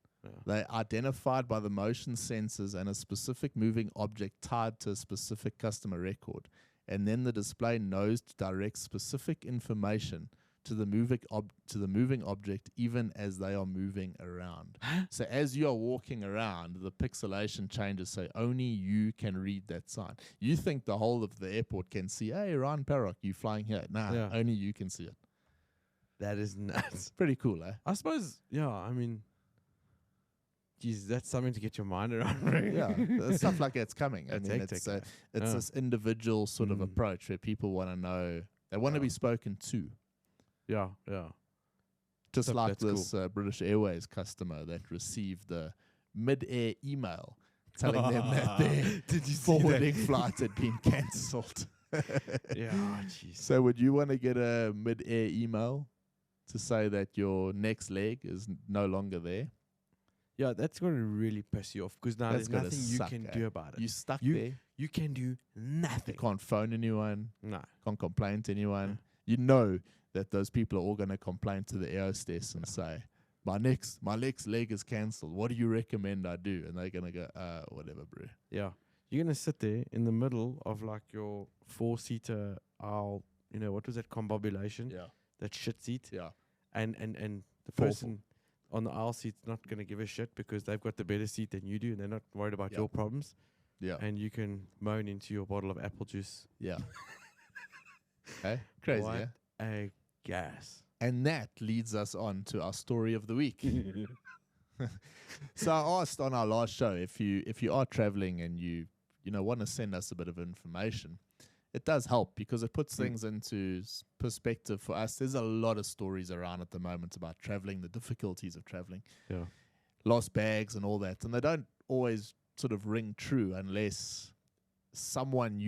they're identified by the motion sensors and a specific moving object tied to a specific customer record. And then the display knows to direct specific information to the moving object even as they are moving around. So as you are walking around, the pixelation changes so only you can read that sign. You think the whole of the airport can see, "Hey, Ryan Parrock, you flying here." Nah, only you can see it. That is nuts. Pretty cool, eh? I suppose, I mean, geez, that's something to get your mind around. Right? Yeah, stuff like that's coming. That's I mean, hectic, it's this individual sort of approach where people want to know, they want to be spoken to. Yeah. Just So like that's this British Airways customer that received the mid-air email telling them that their forwarding flight had been cancelled. Yeah, jeez. So would you want to get a mid-air email to say that your next leg is no longer there? Yeah, that's going to really piss you off because now That's there's gonna nothing you suck, can eh? do about it. You stuck You- there. You can do nothing. You can't phone anyone. No. Can't complain to anyone. You know that those people are all going to complain to the air hostess and say, my next leg is cancelled. What do you recommend I do? And they're going to go, whatever, bro. Yeah. You're going to sit there in the middle of like your 4-seater aisle, what was that, combobulation? Yeah. That shit seat. Yeah. And the person on the aisle seat's not going to give a shit because they've got the better seat than you do and they're not worried about your problems. Yeah. And you can moan into your bottle of apple juice. Yeah. Okay. Crazy, What yeah? a gas. And that leads us on to our story of the week. So I asked on our last show, if you are traveling and you want to send us a bit of information, it does help because it puts things into perspective for us. There's a lot of stories around at the moment about traveling, the difficulties of traveling, lost bags and all that. And they don't always sort of ring true unless someone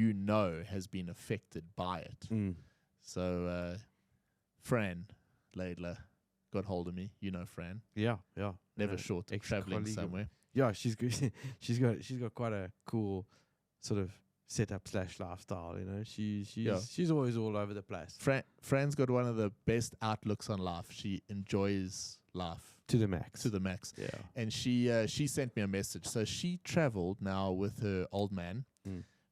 has been affected by it. So Fran Laidler got hold of me. You know Fran. Yeah. Never short of traveling ex-colleague of- somewhere. Yeah, she's good. she's got quite a cool sort of setup / lifestyle. You know, she's always all over the place Fran's got one of the best outlooks on life. She enjoys life to the max. Yeah. And she sent me a message. So she traveled now with her old man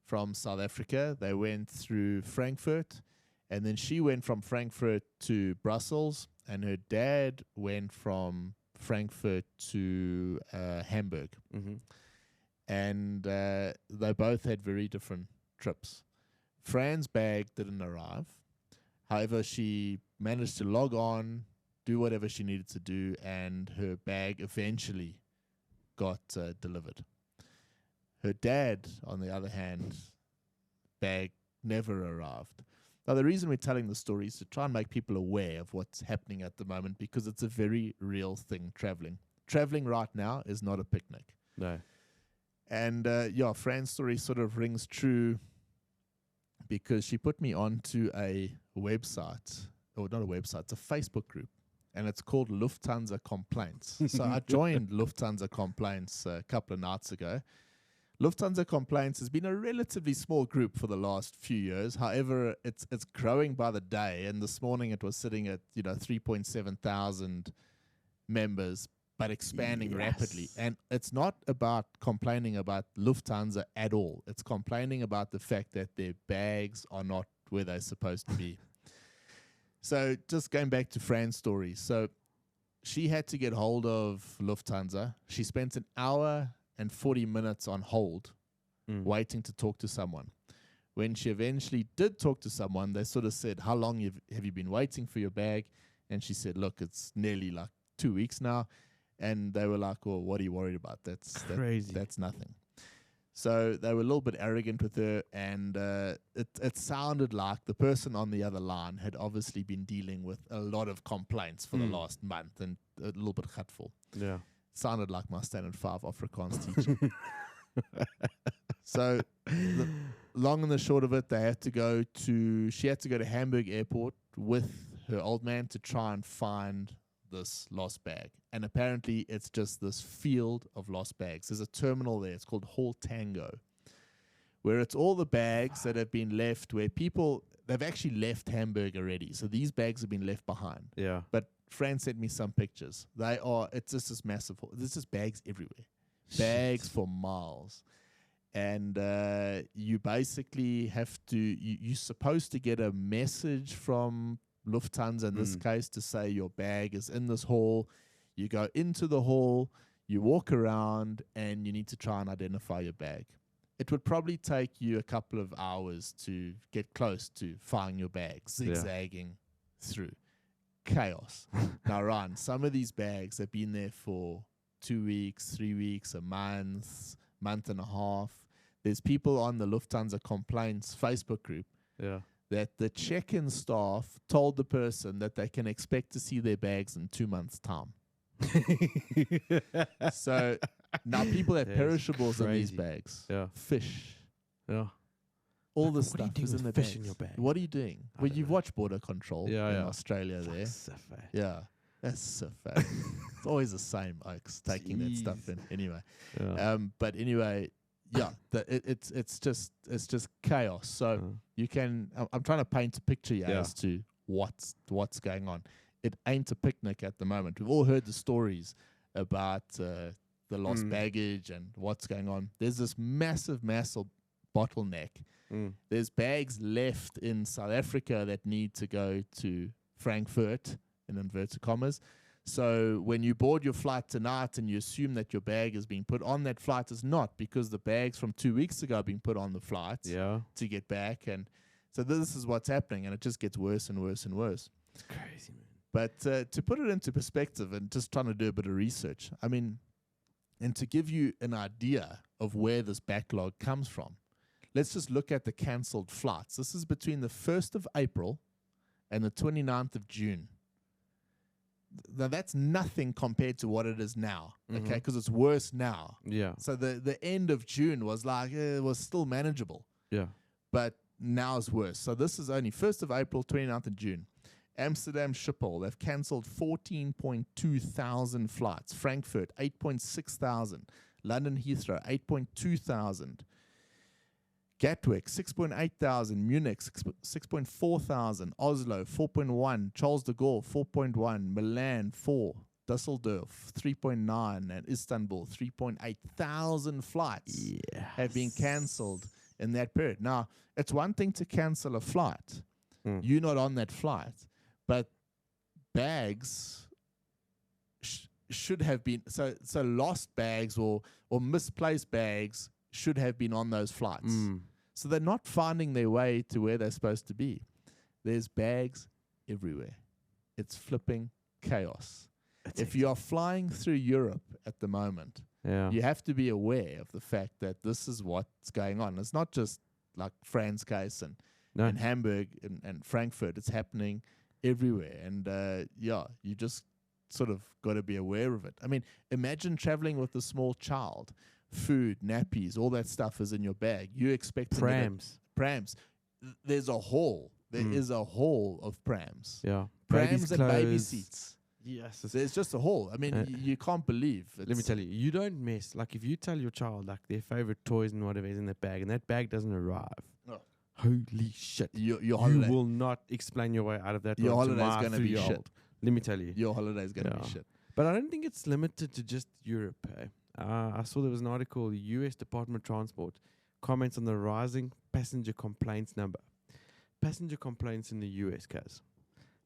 from South Africa. They went through Frankfurt, and then she went from Frankfurt to Brussels, and her dad went from Frankfurt to Hamburg. Mm-hmm. And they both had very different trips. Fran's bag didn't arrive. However, she managed to log on, do whatever she needed to do, and her bag eventually got delivered. Her dad, on the other hand, bag never arrived. Now, the reason we're telling the story is to try and make people aware of what's happening at the moment, because it's a very real thing, traveling. Traveling right now is not a picnic. No. And Fran's story sort of rings true because she put me onto a website, or not a website, it's a Facebook group, and it's called Lufthansa Complaints. So I joined Lufthansa Complaints a couple of nights ago. Lufthansa Complaints has been a relatively small group for the last few years. However, it's growing by the day, and this morning it was sitting at 3.7 thousand members, but expanding rapidly. And it's not about complaining about Lufthansa at all. It's complaining about the fact that their bags are not where they're supposed to be. So just going back to Fran's story. So she had to get hold of Lufthansa. She spent an hour and 40 minutes on hold waiting to talk to someone. When she eventually did talk to someone, they sort of said, how long have you been waiting for your bag? And she said, look, it's nearly like 2 weeks now. And they were like, well, what are you worried about? That's crazy. That's nothing. So they were a little bit arrogant with her, and it sounded like the person on the other line had obviously been dealing with a lot of complaints for the last month, and a little bit gutful. Yeah. Sounded like my standard 5 Afrikaans teacher. So the long and the short of it, she had to go to Hamburg airport with her old man to try and find this lost bag. And apparently it's just this field of lost bags. There's a terminal there. It's called Hall Tango, where it's all the bags that have been left, where they've actually left Hamburg already. So these bags have been left behind. Yeah. But Fran sent me some pictures. It's just this massive, there's just bags everywhere. Bags for miles. And you basically have to, you're supposed to get a message from Lufthansa in this case to say your bag is in this hall. You go into the hall, you walk around, and you need to try and identify your bag. It would probably take you a couple of hours to get close to finding your bag, zigzagging through. Chaos. Now, Ryan, some of these bags have been there for 2 weeks, 3 weeks, a month and a half. There's people on the Lufthansa Complaints Facebook group that the check-in staff told the person that they can expect to see their bags in 2 months' time. So now people have perishables in these bags. Yeah. Fish. Yeah. All this What are you stuff doing is in the with fish bags. in your bag? What are you doing? Well, you've watched Border Control in Yeah. Australia there. So fat. Yeah. That's so fat. It's always the same, Oaks, taking that stuff in. Anyway. Yeah. But anyway, it's just chaos. So you can, I'm trying to paint a picture here as to what's going on. It ain't a picnic at the moment. We've all heard the stories about the lost baggage and what's going on. There's this massive bottleneck. There's bags left in South Africa that need to go to Frankfurt, in inverted commas. So when you board your flight tonight and you assume that your bag is being put on that flight, it's not, because the bags from 2 weeks ago are being put on the flight to get back. And so this is what's happening, and it just gets worse and worse and worse. It's crazy, man. But to put it into perspective and just trying to do a bit of research, I mean, and to give you an idea of where this backlog comes from, let's just look at the cancelled flights. This is between the 1st of April and the 29th of June. Now, that's nothing compared to what it is now, okay, because it's worse now. Yeah. So the end of June was like, it was still manageable. Yeah. But now is worse. So this is only 1st of April, 29th of June. Amsterdam Schiphol, they've cancelled 14.2 thousand flights. Frankfurt, 8.6 thousand. London Heathrow, 8.2 thousand. Gatwick, 6.8 thousand. Munich, 6.4 thousand. Oslo, 4.1. Charles de Gaulle, 4.1. Milan, 4. Dusseldorf, 3.9. And Istanbul, 3.8 thousand flights have been cancelled in that period. Now, it's one thing to cancel a flight. You're not on that flight. But bags should have been, so lost bags or misplaced bags should have been on those flights. So they're not finding their way to where they're supposed to be. There's bags everywhere. It's flipping chaos. If you are flying through Europe at the moment, you have to be aware of the fact that this is what's going on. It's not just like Fran's case and Hamburg and Frankfurt. It's happening everywhere. And you just sort of got to be aware of it. I mean, imagine traveling with a small child. Food, nappies, all that stuff is in your bag. You expect prams. There's a haul. There is a haul of prams. Yeah, prams and baby seats. Yes, there's just a haul. I mean, you can't believe. Let me tell you, you don't mess. Like if you tell your child like their favorite toys and whatever is in that bag, and that bag doesn't arrive. Holy shit! You will not explain your way out of that. Your holiday's going to be shit. Let me tell you, your holiday's going to be shit. But I don't think it's limited to just Europe. I saw there was an article, the U.S. Department of Transport comments on the rising passenger complaints number. Passenger complaints in the U.S.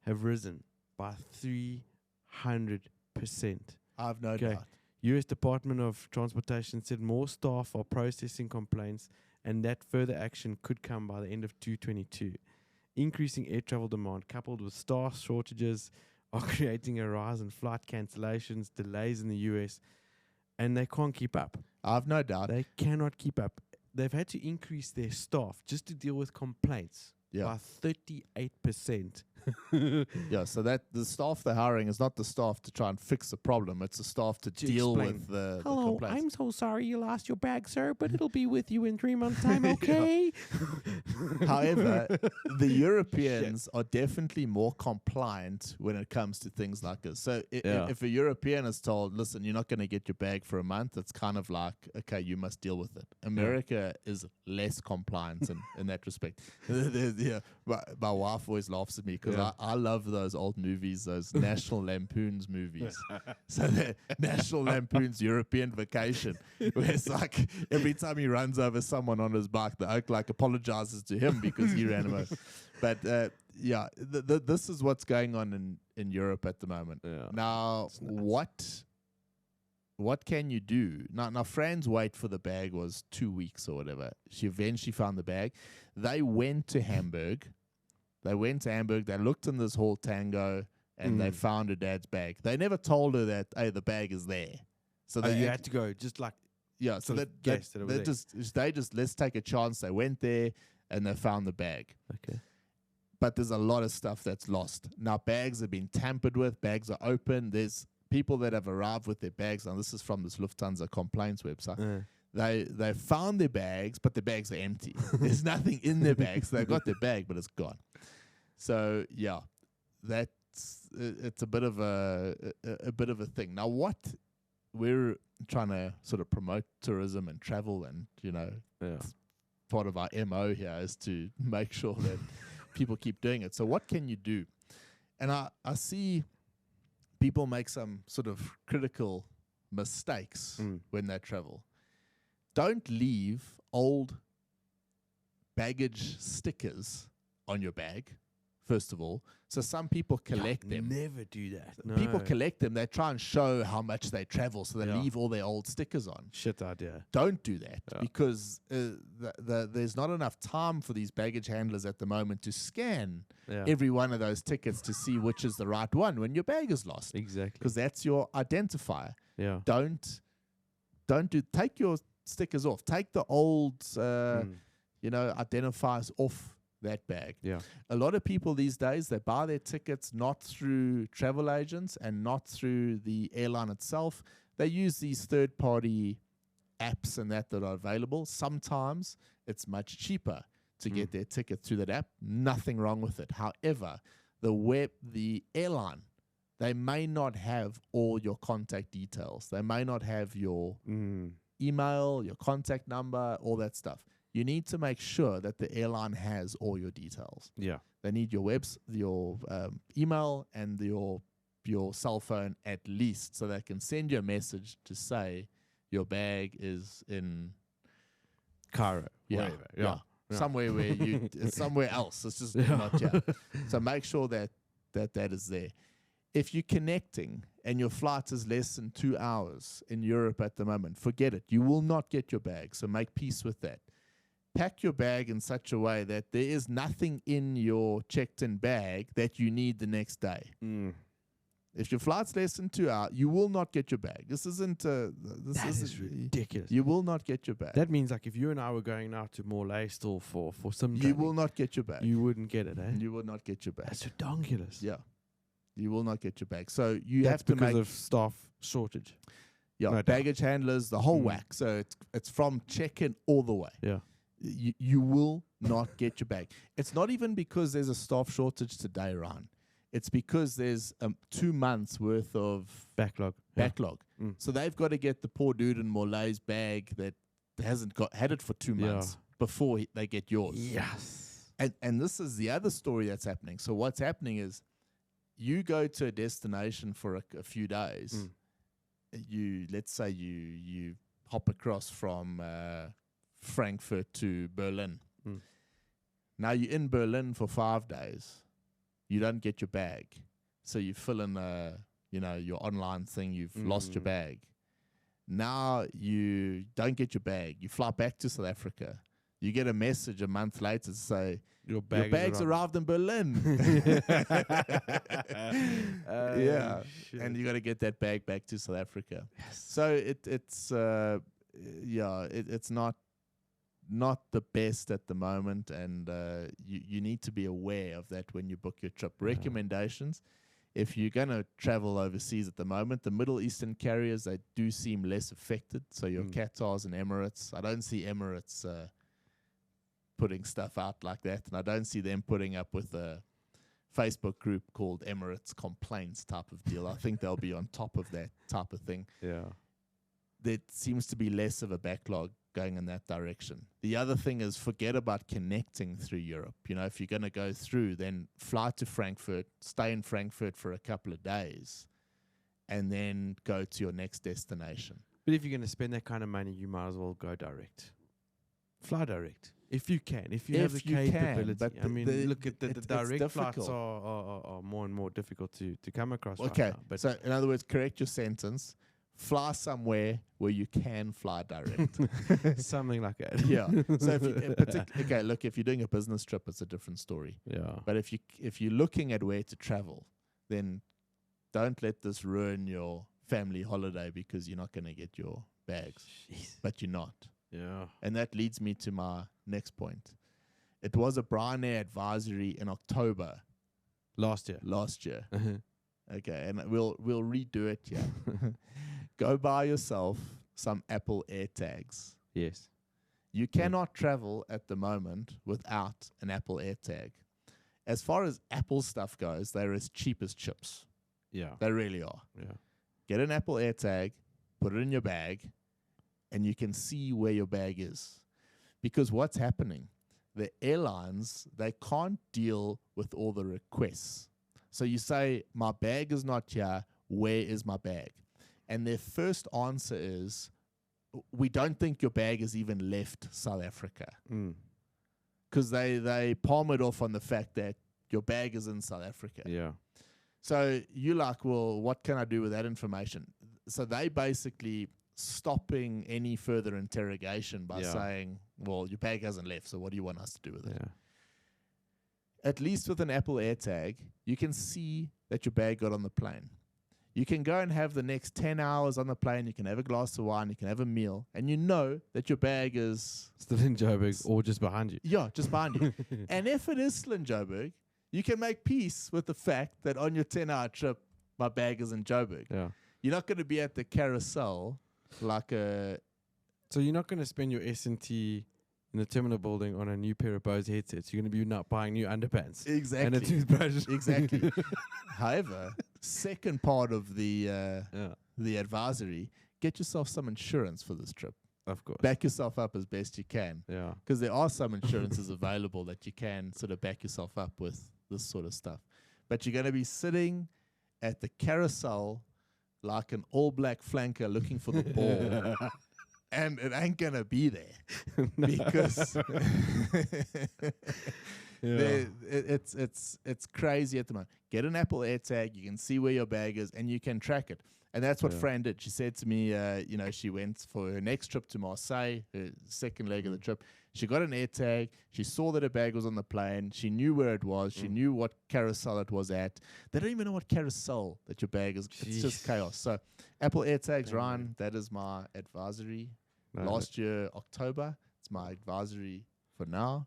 have risen by 300%. I've no doubt. U.S. Department of Transportation said more staff are processing complaints and that further action could come by the end of 2022. Increasing air travel demand coupled with staff shortages are creating a rise in flight cancellations, delays in the U.S., and they can't keep up. I've no doubt. They cannot keep up. They've had to increase their staff just to deal with complaints by 38%. So that the staff they're hiring is not the staff to try and fix the problem. It's the staff to deal with the complaints. I'm so sorry you lost your bag, sir, but it'll be with you in 3 months' time, okay? However, the Europeans are definitely more compliant when it comes to things like this. So if a European is told, listen, you're not going to get your bag for a month, it's kind of like, okay, you must deal with it. America is less compliant in that respect. My wife always laughs at me because I love those old movies, those National Lampoon's movies. So the National Lampoon's European Vacation, where it's like every time he runs over someone on his bike, the oak like apologizes to him because he ran him over. But this is what's going on in Europe at the moment. Now, what can you do? Now, Fran's wait for the bag was 2 weeks or whatever. She eventually found the bag. They went to Hamburg. They looked in this Hall Tango, and they found her dad's bag. They never told her that, hey, the bag is there. So you had to go, just like... Yeah, so they just, let's take a chance. They went there, and they found the bag. Okay. But there's a lot of stuff that's lost. Now, bags have been tampered with. Bags are open. There's people that have arrived with their bags. Now, this is from this Lufthansa complaints website. They found their bags, but their bags are empty. There's nothing in their bags. They've got their bag, but it's gone. So it's a bit of a thing. Now, what we're trying to sort of promote tourism and travel, and part of our MO here is to make sure that people keep doing it. So, what can you do? And I see people make some sort of critical mistakes when they travel. Don't leave old baggage stickers on your bag, first of all. So some people collect them. Never do that. No. People collect them. They try and show how much they travel, so they leave all their old stickers on. Shit idea. Don't do that because there's not enough time for these baggage handlers at the moment to scan every one of those tickets to see which is the right one when your bag is lost. Exactly. Because that's your identifier. Yeah. Take your stickers off. Take the old, identifiers off that bag. Yeah. A lot of people these days, they buy their tickets not through travel agents and not through the airline itself. They use these third-party apps and that are available. Sometimes it's much cheaper to get their ticket through that app. Nothing wrong with it. However, the airline, they may not have all your contact details. They may not have your email, your contact number, all that stuff. You need to make sure that the airline has all your details. Yeah. They need your email and your cell phone at least, so they can send you a message to say your bag is in Cairo. yeah, Yeah. somewhere where it's somewhere else. It's just not here. So make sure that is there. If you're connecting and your flight is less than 2 hours in Europe at the moment, forget it. You will not get your bag. So make peace with that. Pack your bag in such a way that there is nothing in your checked-in bag that you need the next day. If your flight's less than 2 hours, you will not get your bag. This isn't. This is ridiculous. You will not get your bag. That means like if you and I were going out to Morlaix still for some you training, will not get your bag. you wouldn't get it, eh? You will not get your bag. That's ridiculous. Yeah, you will not get your bag. So you That's have to because make of staff shortage. yeah no doubt. baggage handlers, the whole whack. So it's from check-in all the way. Yeah. You will not get your bag. It's not even because there's a staff shortage today, Ryan. It's because there's 2 months worth of Backlog. So they've got to get the poor dude in Morlaix's bag that hasn't had it for 2 months before they get yours. Yes. And this is the other story that's happening. So what's happening is you go to a destination for a few days. Let's say you hop across from Frankfurt to Berlin. Now you're in Berlin for 5 days. You don't get your bag. So you fill in your online thing, you've lost your bag. Now you don't get your bag. You fly back to South Africa. You get a message a month later to say, your bag's arrived in Berlin. And you got to get that bag back to South Africa. Yes. So it's not the best at the moment, and you need to be aware of that when you book your trip. Recommendations: if you're going to travel overseas at the moment, the Middle Eastern carriers, they do seem less affected. So your Qatars and Emirates, I don't see Emirates putting stuff out like that, and I don't see them putting up with a Facebook group called Emirates Complaints type of deal. I think they'll be on top of that type of thing. Yeah. There seems to be less of a backlog going in that direction. The other thing is forget about connecting through Europe. If you're going to go through, then fly to Frankfurt, stay in Frankfurt for a couple of days, and then go to your next destination. But if you're going to spend that kind of money, you might as well go direct. Fly direct. If you can. If you have the capability. But look at the direct flights are more and more difficult to come across right now. But so in other words, correct your sentence. Fly somewhere where you can fly direct. Something like that. Yeah. So if you're doing a business trip, it's a different story. Yeah. But if you're looking at where to travel, then don't let this ruin your family holiday because you're not going to get your bags. Jeez. But you're not. Yeah. And that leads me to my next point. It was a Brian Air advisory in October last year. Okay, and we'll redo it here. Go buy yourself some Apple AirTags. Yes. You cannot travel at the moment without an Apple AirTag. As far as Apple stuff goes, they're as cheap as chips. Yeah. They really are. Yeah. Get an Apple AirTag, put it in your bag, and you can see where your bag is. Because what's happening? The airlines, they can't deal with all the requests. So you say, my bag is not here, where is my bag? And their first answer is, we don't think your bag has even left South Africa. Because they palm it off on the fact that your bag is in South Africa. Yeah. So you're like, well, what can I do with that information? So they basically stopping any further interrogation by saying, well, your bag hasn't left, so what do you want us to do with it? Yeah. At least with an Apple AirTag, you can see that your bag got on the plane. You can go and have the next 10 hours on the plane. You can have a glass of wine. You can have a meal. And you know that your bag is still in Joburg or just behind you. Yeah, just behind you. And if it is still in Joburg, you can make peace with the fact that on your 10-hour trip, my bag is in Joburg. Yeah. You're not going to be at the carousel like a... So you're not going to spend your S&T in the terminal building on a new pair of Bose headsets. You're going to be not buying new underpants and a Exactly. toothbrush. Exactly. However, second part of the advisory, get yourself some insurance for this trip. Of course. Back yourself up as best you can. Yeah. Because there are some insurances available that you can sort of back yourself up with this sort of stuff. But you're going to be sitting at the carousel like an all-black flanker looking for the ball. And it ain't going to be there. Because it's crazy at the moment. Get an Apple AirTag. You can see where your bag is, and you can track it. And that's what Fran did. She said to me, she went for her next trip to Marseille, her second leg of the trip. She got an AirTag. She saw that her bag was on the plane. She knew where it was. She knew what carousel it was at. They don't even know what carousel that your bag is. It's just chaos. So Apple AirTags, Ryan, that is my advisory. Last year, October, it's my advisory for now.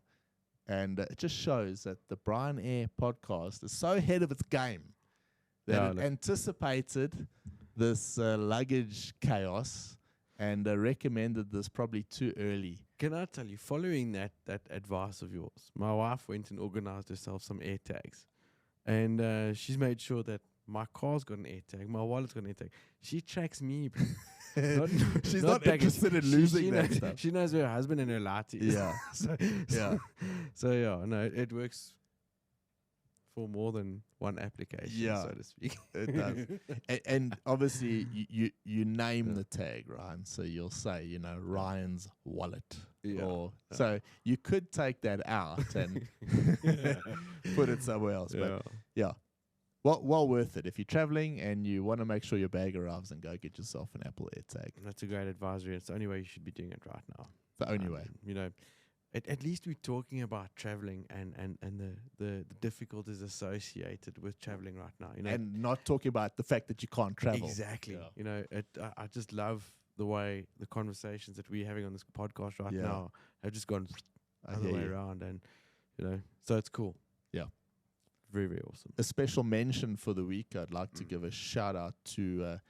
And it just shows that the Brian Air podcast is so ahead of its game that it anticipated this luggage chaos and recommended this probably too early. Can I tell you, following that advice of yours, my wife went and organized herself some AirTags. And she's made sure that my car's got an AirTag, my wallet's got an AirTag. She tracks me. She's not interested in losing that stuff. She knows where her husband and her light is. Yeah. It works for more than one application, so to speak. It does. And obviously, you name the tag, Ryan. So you'll say, Ryan's wallet. So you could take that out and put it somewhere else. But well worth it. If you're traveling and you want to make sure your bag arrives, and go get yourself an Apple AirTag. That's a great advisory. It's the only way you should be doing it right now. The only way. At least we're talking about traveling and the difficulties associated with traveling right now. And not talking about the fact that you can't travel. Exactly. Yeah. I just love the way the conversations that we're having on this podcast right now have just gone other way around, and so it's cool. Yeah. Very, very awesome. A special mention for the week, I'd like to give a shout out to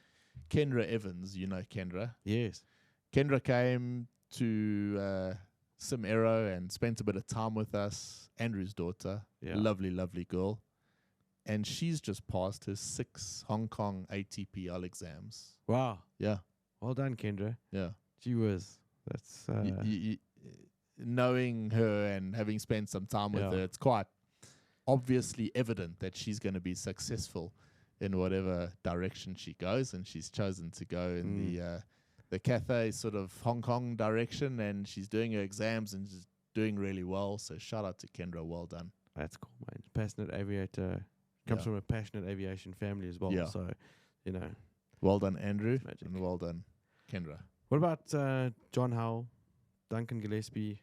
Kendra Evans. You know Kendra? Yes. Kendra came to Sim Aero and spent a bit of time with us. Andrew's daughter, lovely, lovely girl. And she's just passed her 6 Hong Kong ATPL exams. Wow. Yeah. Well done, Kendra. Yeah. Gee whiz. That's... knowing her and having spent some time with her, it's quite obviously evident that she's going to be successful in whatever direction she goes, and she's chosen to go in the Cathay sort of Hong Kong direction, and she's doing her exams and she's doing really well. So shout out to Kendra, well done. That's cool, man. Passionate aviator, comes from a passionate aviation family as well. So, well done, Andrew, and well done, Kendra. What about John Howell, Duncan Gillespie,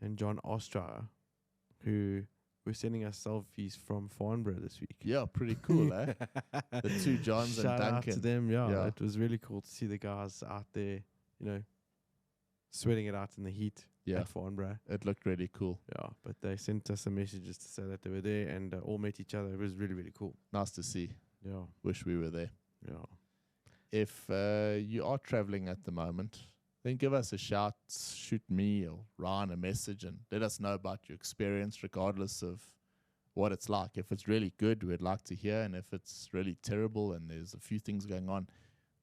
and John Ostrower, who were sending us selfies from Farnborough this week? Yeah, pretty cool, eh? The 2 Johns and Duncan. Shout out to them, It was really cool to see the guys out there, sweating it out in the heat at Farnborough. It looked really cool. Yeah, but they sent us some messages to say that they were there and all met each other. It was really, really cool. Nice to see. Yeah. Wish we were there. Yeah. If you are traveling at the moment, then give us a shout, shoot me or Ryan a message, and let us know about your experience, regardless of what it's like. If it's really good, we'd like to hear, and if it's really terrible and there's a few things going on,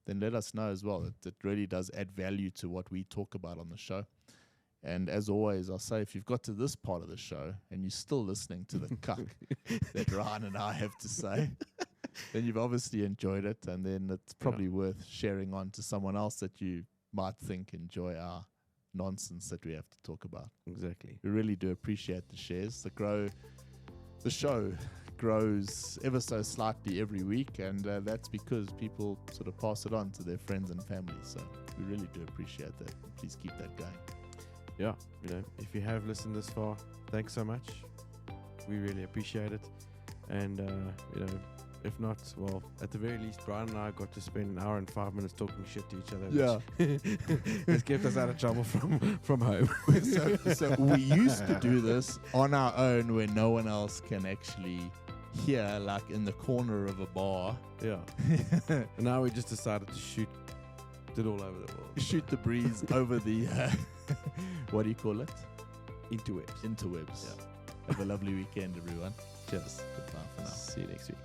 then let us know as well. It really does add value to what we talk about on the show. And as always, I'll say, if you've got to this part of the show and you're still listening to the cuck that Ryan and I have to say, then you've obviously enjoyed it, and then it's probably worth sharing on to someone else that you might think enjoy our nonsense that we have to talk about. Exactly. We really do appreciate the shares. The show grows ever so slightly every week, and that's because people sort of pass it on to their friends and family. So we really do appreciate that. Please keep that going. Yeah, if you have listened this far, thanks so much. We really appreciate it. And if not, well, at the very least, Brian and I got to spend an hour and 5 minutes talking shit to each other. Yeah. It's kept us out of trouble from home. So we used to do this on our own when no one else can actually hear, like in the corner of a bar. Yeah. And now we just decided to shoot it all over the world. Shoot the breeze over the, what do you call it? interwebs. interwebs. Yeah. Have a lovely weekend, everyone. Cheers. Goodbye for now. See you next week.